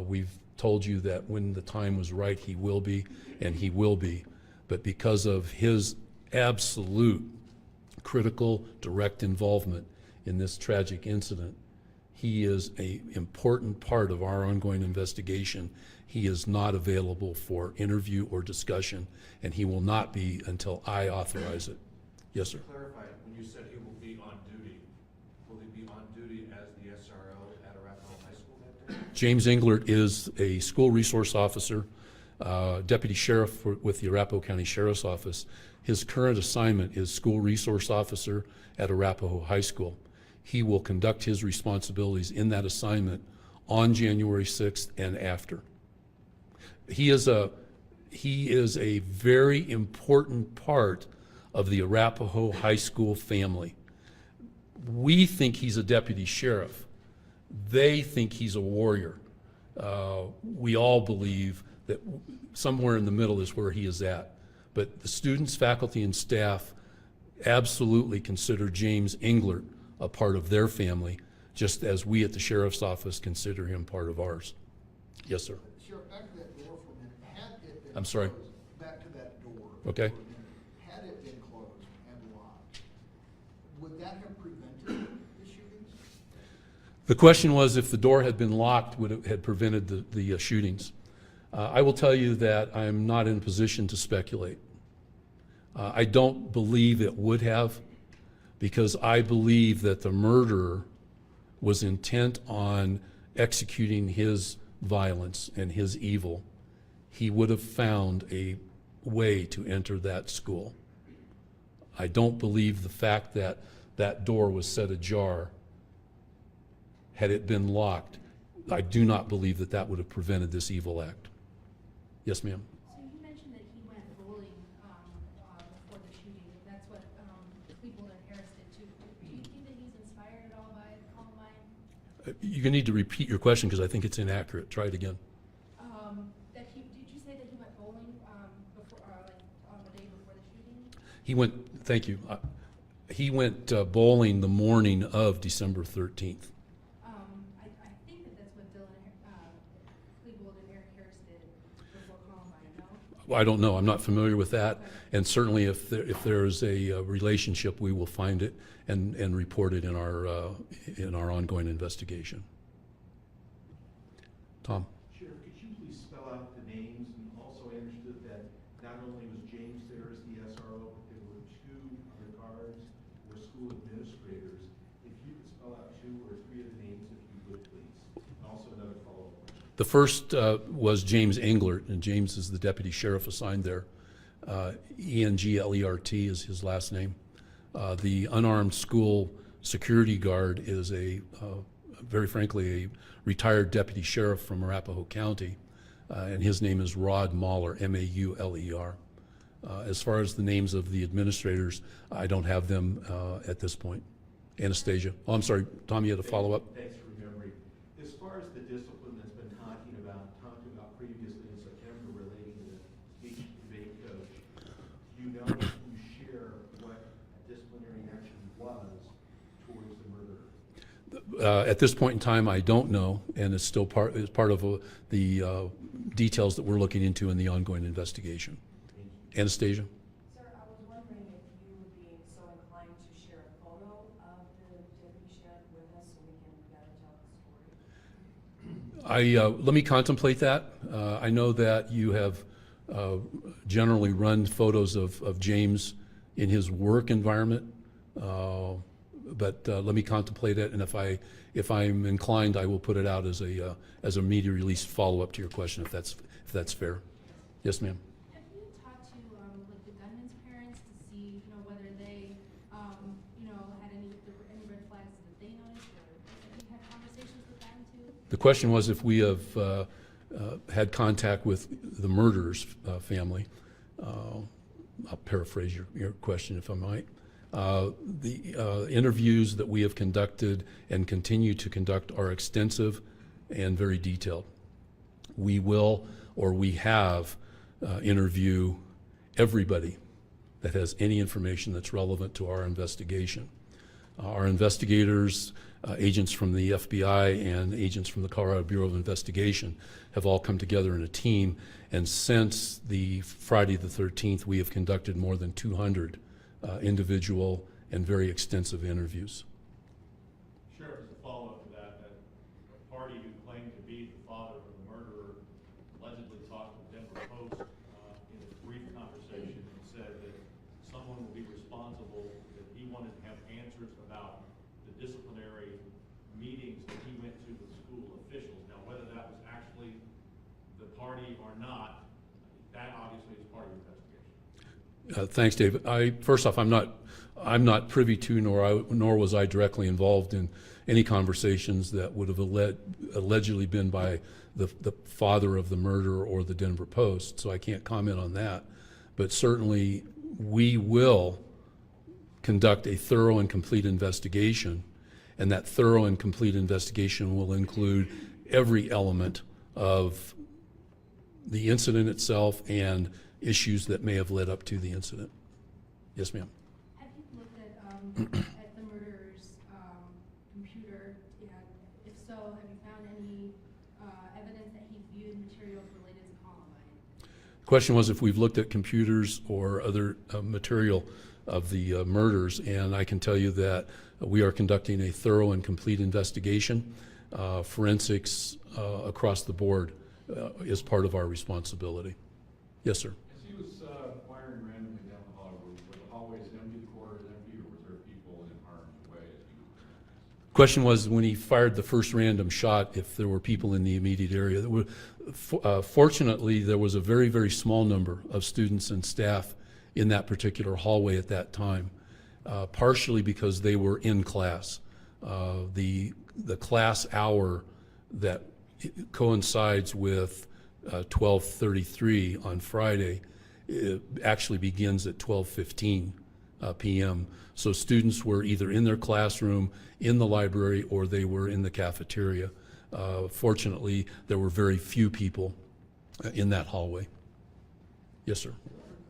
We've told you that when the time was right, he will be, and he will be. But because of his absolute critical, direct involvement in this tragic incident, he is an important part of our ongoing investigation. He is not available for interview or discussion, and he will not be until I authorize it. Yes, sir. Clarify, when you said he will be on duty, will he be on duty as the SRO at Arapahoe High School that day? James Englert is a school resource officer, deputy sheriff with the Arapahoe County Sheriff's Office. His current assignment is school resource officer at Arapahoe High School. He will conduct his responsibilities in that assignment on January 6th and after. He is a very important part of the Arapahoe High School family. We think he's a deputy sheriff. They think he's a warrior. We all believe that somewhere in the middle is where he is at. But the students, faculty, and staff absolutely consider James Englert a part of their family, just as we at the Sheriff's Office consider him part of ours. Yes, sir. Sheriff, back to that door for a minute. Had it been I'm sorry. closed, back to that door. Okay. for a minute. Had it been closed and locked, would that have prevented the shootings? The question was if the door had been locked, would it have prevented the shootings? I will tell you that I'm not in a position to speculate. I don't believe it would have, because I believe that the murderer was intent on executing his violence and his evil. He would have found a way to enter that school. I don't believe the fact that that door was set ajar, had it been locked, I do not believe that that would have prevented this evil act. Yes, ma'am. So you mentioned that he went bowling before the shooting. That's what Cleveland and Harris did too. Do you think that he's inspired at all by Columbine? You need to repeat your question because I think it's inaccurate. Try it again. Did you say that he went bowling before, like on the day before the shooting? He went, thank you. He went bowling the morning of December 13th. I think that that's what Cleveland and Harris did before Columbine, no? I don't know. I'm not familiar with that. And certainly if there is a relationship, we will find it and report it in our ongoing investigation. Tom? Sheriff, could you please spell out the names? And also I understood that not only was James there as the SRO, but there were two other guards who were school administrators. If you could spell out 2 or 3 of the names, if you would, please. And also another follow-up question. The first was James Englert, and James is the deputy sheriff assigned there. Englert is his last name. The unarmed school security guard is very frankly, a retired deputy sheriff from Arapahoe County, and his name is Rod Mahler, M-A-U-L-E-R. As far as the names of the administrators, I don't have them at this point. Anastasia. Oh, I'm sorry, Tom, you had a follow-up? Thanks for remembering. As far as the discipline that's been talked about previously in September relating to the speech debate coach, do you know if you share what disciplinary action was towards the murderer? At this point in time, I don't know, and it's still part of the details that we're looking into in the ongoing investigation. Anastasia? Sir, I was wondering if you would be so inclined to share a photo of the deputy sheriff with us so we can better tell the story. Let me contemplate that. I know that you have generally run photos of James in his work environment, but let me contemplate it, and if I'm inclined, I will put it out as a media release follow-up to your question, if that's fair. Yes, ma'am. Have you talked to like the gunman's parents to see, whether they, had any red flags that they noticed, or have you had conversations with them too? The question was if we have had contact with the murderer's family. I'll paraphrase your question if I might. The interviews that we have conducted and continue to conduct are extensive and very detailed. we will, or we have, interview everybody that has any information that's relevant to our investigation. Our investigators, agents from the FBI and agents from the Colorado Bureau of Investigation have all come together in a team, and since the Friday the 13th, we have conducted more than 200 individual and very extensive interviews. Sheriff, as a follow-up to that, a party who claimed to be the father of the murderer allegedly talked to Denver Post in a brief conversation and said that someone will be responsible, that he wanted to have answers about the disciplinary meetings that he went to with school officials. Now, whether that was actually the party or not, that obviously is part of your investigation. Thanks, David. First off, I'm not privy to, nor was I directly involved in any conversations that would have allegedly been by the father of the murderer or the Denver Post, so I can't comment on that. But certainly, we will conduct a thorough and complete investigation, and that thorough and complete investigation will include every element of the incident itself and issues that may have led up to the incident. Yes, ma'am. Have you looked at the murderer's computer? And if so, have you found any evidence that he viewed materials related to Columbine? The question was if we've looked at computers or other material of the murders, and I can tell you that we are conducting a thorough and complete investigation. Forensics across the board is part of our responsibility. Yes, sir. As he was firing randomly down the hallway, were the hallways empty, the corridors empty, or was there people in harm's way as he was doing this? Question was, when he fired the first random shot, if there were people in the immediate area. Fortunately, there was a very, very small number of students and staff in that particular hallway at that time, partially because they were in class. The class hour that coincides with 12:33 on Friday, it actually begins at 12:15 p.m. So students were either in their classroom, in the library, or they were in the cafeteria. Fortunately, there were very few people in that hallway. Yes, sir.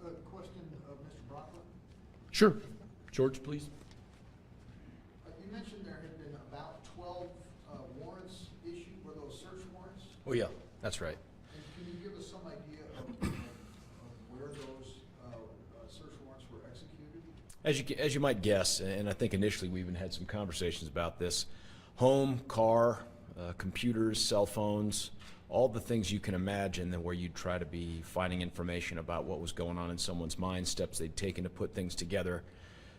A question of Mr. Brauchler. Sure. George, please. You mentioned there had been about 12 warrants issued. Were those search warrants? Oh, yeah, that's right. And can you give us some idea of where those search warrants were executed? As you might guess, and I think initially we even had some conversations about this, home, car, computers, cell phones, all the things you can imagine that where you'd try to be finding information about what was going on in someone's mind, steps they'd taken to put things together,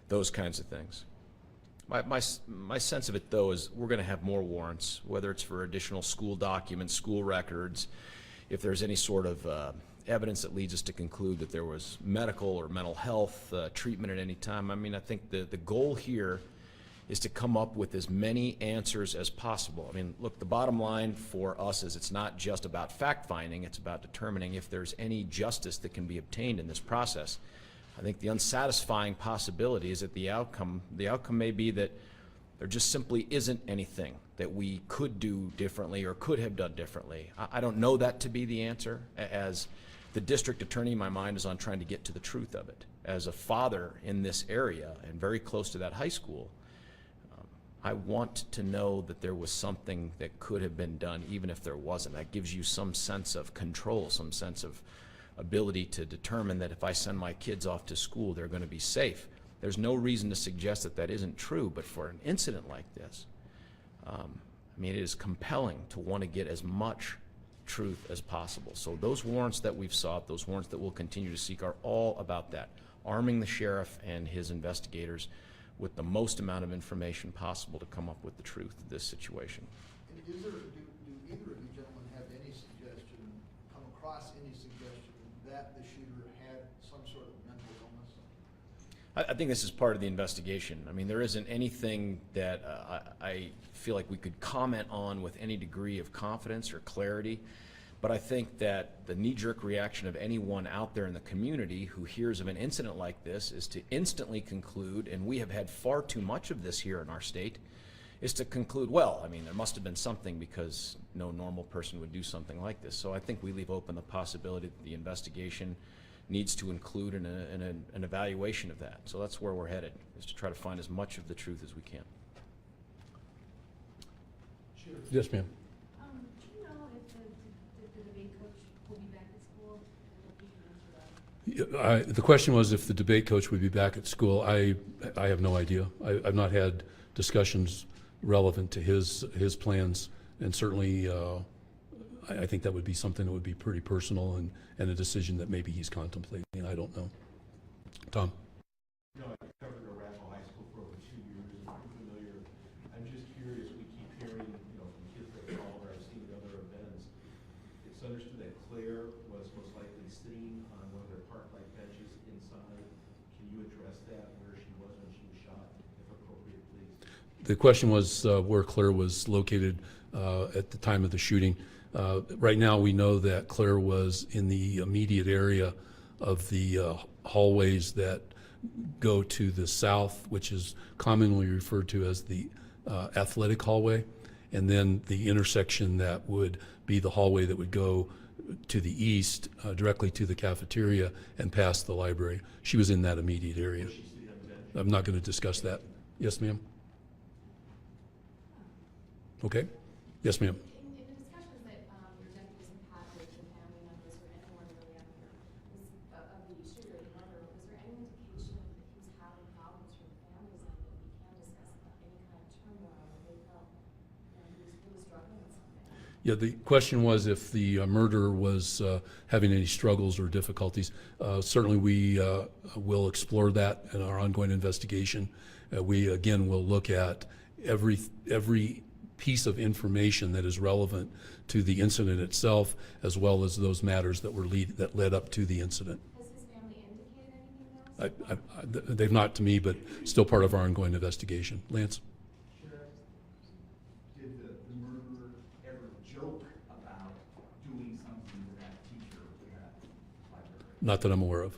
those kinds of things. My sense of it, though, is we're going to have more warrants, whether it's for additional school documents, school records, if there's any sort of evidence that leads us to conclude that there was medical or mental health treatment at any time. I mean, I think the goal here is to come up with as many answers as possible. I mean, look, the bottom line for us is it's not just about fact-finding, it's about determining if there's any justice that can be obtained in this process. I think the unsatisfying possibility is that the outcome may be that there just simply isn't anything that we could do differently or could have done differently. I don't know that to be the answer. As the district attorney, my mind is on trying to get to the truth of it. As a father in this area and very close to that high school, I want to know that there was something that could have been done, even if there wasn't. That gives you some sense of control, some sense of ability to determine that if I send my kids off to school, they're going to be safe. There's no reason to suggest that that isn't true, but for an incident like this, I mean, it is compelling to want to get as much truth as possible. So those warrants that we've sought, those warrants that we'll continue to seek, are all about that, arming the sheriff and his investigators with the most amount of information possible to come up with the truth of this situation. And do either of you gentlemen have any suggestion, come across any suggestion that the shooter had some sort of mental illness? I think this is part of the investigation. I mean, there isn't anything that I feel like we could comment on with any degree of confidence or clarity. But I think that the knee-jerk reaction of anyone out there in the community who hears of an incident like this is to instantly conclude, and we have had far too much of this here in our state, is to conclude, well, I mean, there must have been something because no normal person would do something like this. So I think we leave open the possibility that the investigation needs to include an evaluation of that. So that's where we're headed, is to try to find as much of the truth as we can. Yes, ma'am. Do you know if the debate coach will be back at school? If you can answer that. The question was if the debate coach would be back at school. I have no idea. I've not had discussions relevant to his plans, and certainly I think that would be something that would be pretty personal and a decision that maybe he's contemplating. I don't know. Tom? No, I covered Arapahoe High School for over 2 years, and I'm familiar. I'm just curious, we keep hearing, from kids that Brauchler, I've seen at other events. It's understood that Claire was most likely sitting on one of their park-like benches inside. Can you address that, where she was when she was shot, if appropriate, please? The question was where Claire was located at the time of the shooting. Right now, we know that Claire was in the immediate area of the hallways that go to the south, which is commonly referred to as the athletic hallway, and then the intersection that would be the hallway that would go to the east, directly to the cafeteria and past the library. She was in that immediate area. I'm not going to discuss that. Yes, ma'am? Okay. Yes, ma'am. In the discussions that your deputies have had with the family members or anyone really out here of the shooter, the murderer, was there any indication that he was having problems from the families and that he can discuss any kind of turmoil that they felt he was really struggling with something? Yeah, the question was if the murderer was having any struggles or difficulties. Certainly we will explore that in our ongoing investigation. We, again, will look at every piece of information that is relevant to the incident itself, as well as those matters that led up to the incident. Has his family indicated anything else? They've not to me, but still part of our ongoing investigation. Lance? Sheriff, did the murderer ever joke about doing something to that teacher or to that library? Not that I'm aware of.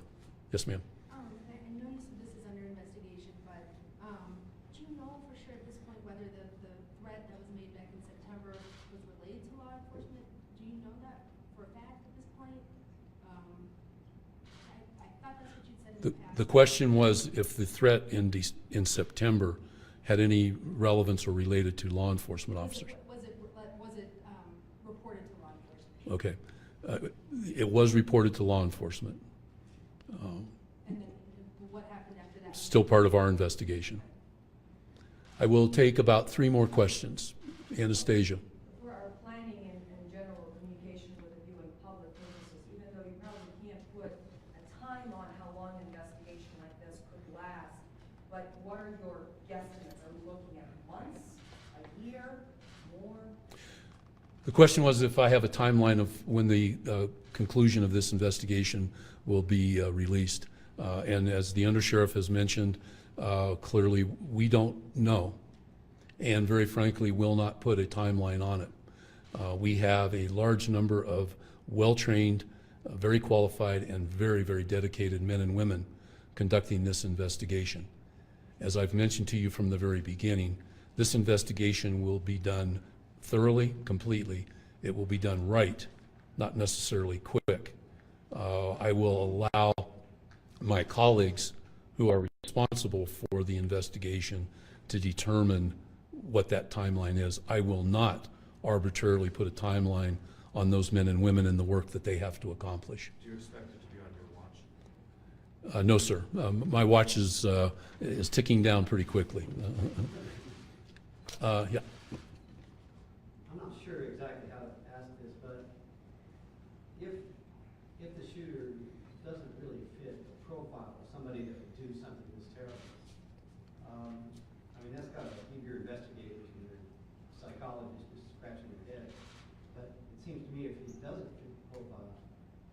Yes, ma'am. I know you said this is under investigation, but do you know for sure at this point whether the threat that was made back in September was related to law enforcement? Do you know that for a fact at this point? I thought that's what you said in the past. The question was if the threat in September had any relevance or related to law enforcement officers. Was it reported to law enforcement? Okay. It was reported to law enforcement. And then what happened after that? Still part of our investigation. I will take about 3 more questions. Anastasia. For our planning and general communication with the view and public purposes, even though you probably can't put a time on how long an investigation like this could last, but what are your guesstimates? Are we looking at months, a year, more? The question was if I have a timeline of when the conclusion of this investigation will be released. And as the undersheriff has mentioned, clearly we don't know, and very frankly will not put a timeline on it. We have a large number of well-trained, very qualified, and very, very dedicated men and women conducting this investigation. As I've mentioned to you from the very beginning, this investigation will be done thoroughly, completely. It will be done right, not necessarily quick. I will allow my colleagues who are responsible for the investigation to determine what that timeline is. I will not arbitrarily put a timeline on those men and women and the work that they have to accomplish. Do you expect it to be on your watch? No, sir. My watch is ticking down pretty quickly. Yeah. I'm not sure exactly how to ask this, but if the shooter doesn't really fit the profile of somebody that would do something this terrible, I mean, that's got to leave your investigators and your psychologists just scratching their head. But it seems to me if he doesn't fit the profile,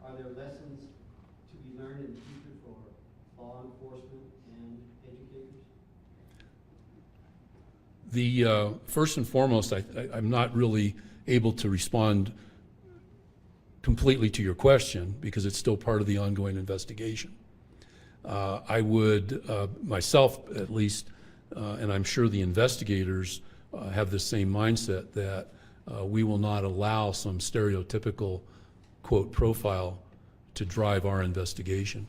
are there lessons to be learned in the future for law enforcement and educators? The first and foremost, I'm not really able to respond completely to your question because it's still part of the ongoing investigation. I would, myself at least, and I'm sure the investigators have the same mindset that we will not allow some stereotypical, quote, profile to drive our investigation.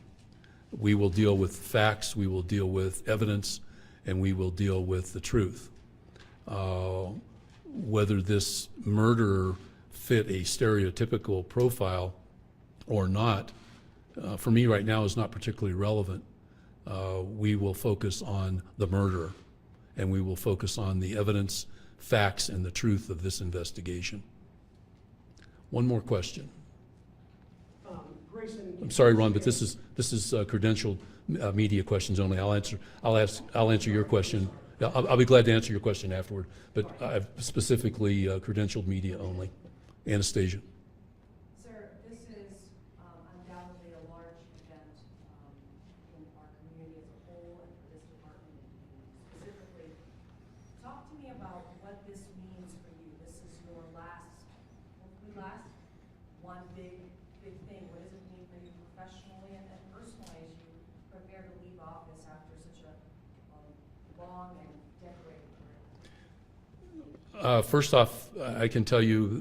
We will deal with facts, we will deal with evidence, and we will deal with the truth. Whether this murderer fit a stereotypical profile or not, for me right now is not particularly relevant. We will focus on the murderer, and we will focus on the evidence, facts, and the truth of this investigation. One more question. Grayson. I'm sorry, Ron, but this is credentialed media questions only. I'll answer your question. I'll be glad to answer your question afterward, but I've specifically credentialed media only. Anastasia. Sir, this is undoubtedly a large event in our community as a whole and for this department specifically. Talk to me about what this means for you. This is your hopefully last one big thing. What does it mean for you professionally and personally as you prepare to leave office after such a long and decorated career? First off, I can tell you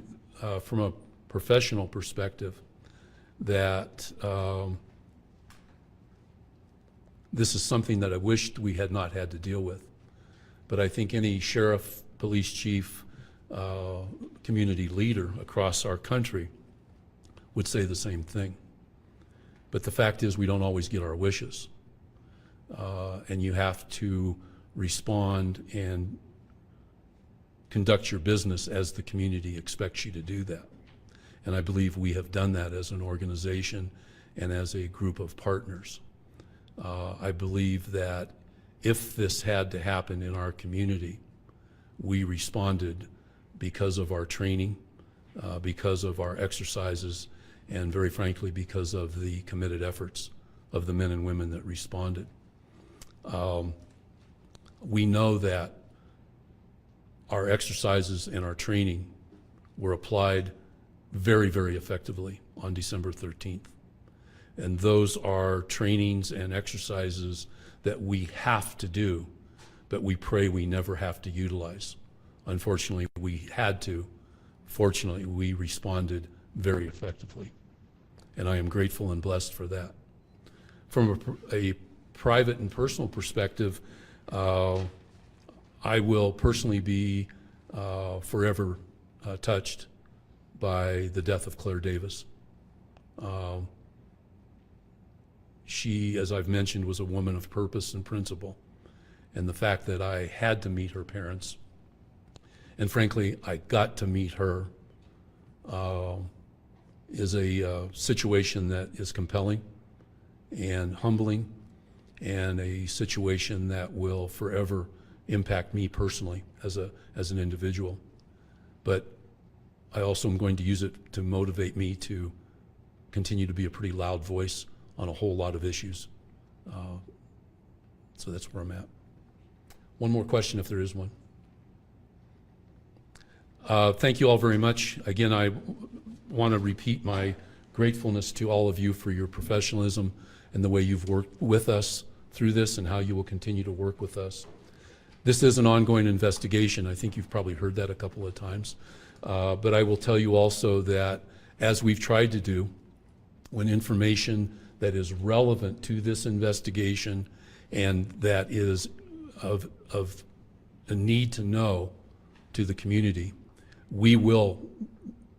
from a professional perspective that this is something that I wished we had not had to deal with. But I think any sheriff, police chief, community leader across our country would say the same thing. But the fact is we don't always get our wishes. And you have to respond and conduct your business as the community expects you to do that. And I believe we have done that as an organization and as a group of partners. I believe that if this had to happen in our community, we responded because of our training, because of our exercises, and very frankly, because of the committed efforts of the men and women that responded. We know that our exercises and our training were applied very, very effectively on December 13th. And those are trainings and exercises that we have to do, but we pray we never have to utilize. Unfortunately, we had to. Fortunately, we responded very effectively. And I am grateful and blessed for that. From a private and personal perspective, I will personally be forever touched by the death of Claire Davis. She, as I've mentioned, was a woman of purpose and principle. And the fact that I had to meet her parents, and frankly, I got to meet her, is a situation that is compelling and humbling, and a situation that will forever impact me personally as an individual. But I also am going to use it to motivate me to continue to be a pretty loud voice on a whole lot of issues. So that's where I'm at. One more question if there is one. Thank you all very much. Again, I want to repeat my gratefulness to all of you for your professionalism and the way you've worked with us through this and how you will continue to work with us. This is an ongoing investigation. I think you've probably heard that a couple of times. But I will tell you also that as we've tried to do, when information that is relevant to this investigation and that is of a need to know to the community, we will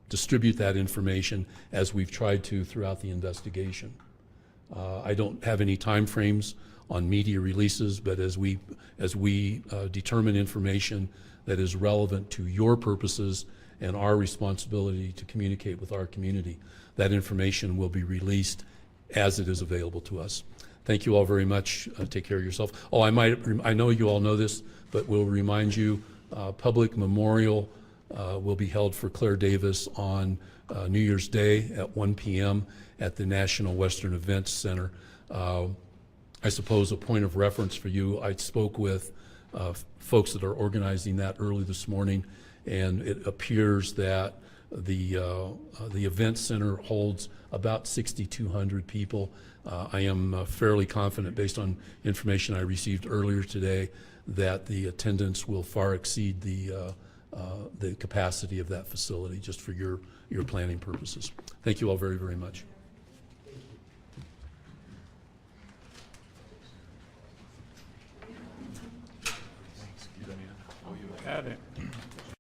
distribute that information as we've tried to throughout the investigation. I don't have any time frames on media releases, but as we determine information that is relevant to your purposes and our responsibility to communicate with our community, that information will be released as it is available to us. Thank you all very much. Take care of yourself. Oh, I know you all know this, but we'll remind you, public memorial will be held for Claire Davis on New Year's Day at 1 p.m. at the National Western Events Center. I suppose a point of reference for you, I spoke with folks that are organizing that early this morning, and it appears that the event center holds about 6,200 people. I am fairly confident, based on information I received earlier today, that the attendance will far exceed the capacity of that facility, just for your planning purposes. Thank you all very, very much. Got it.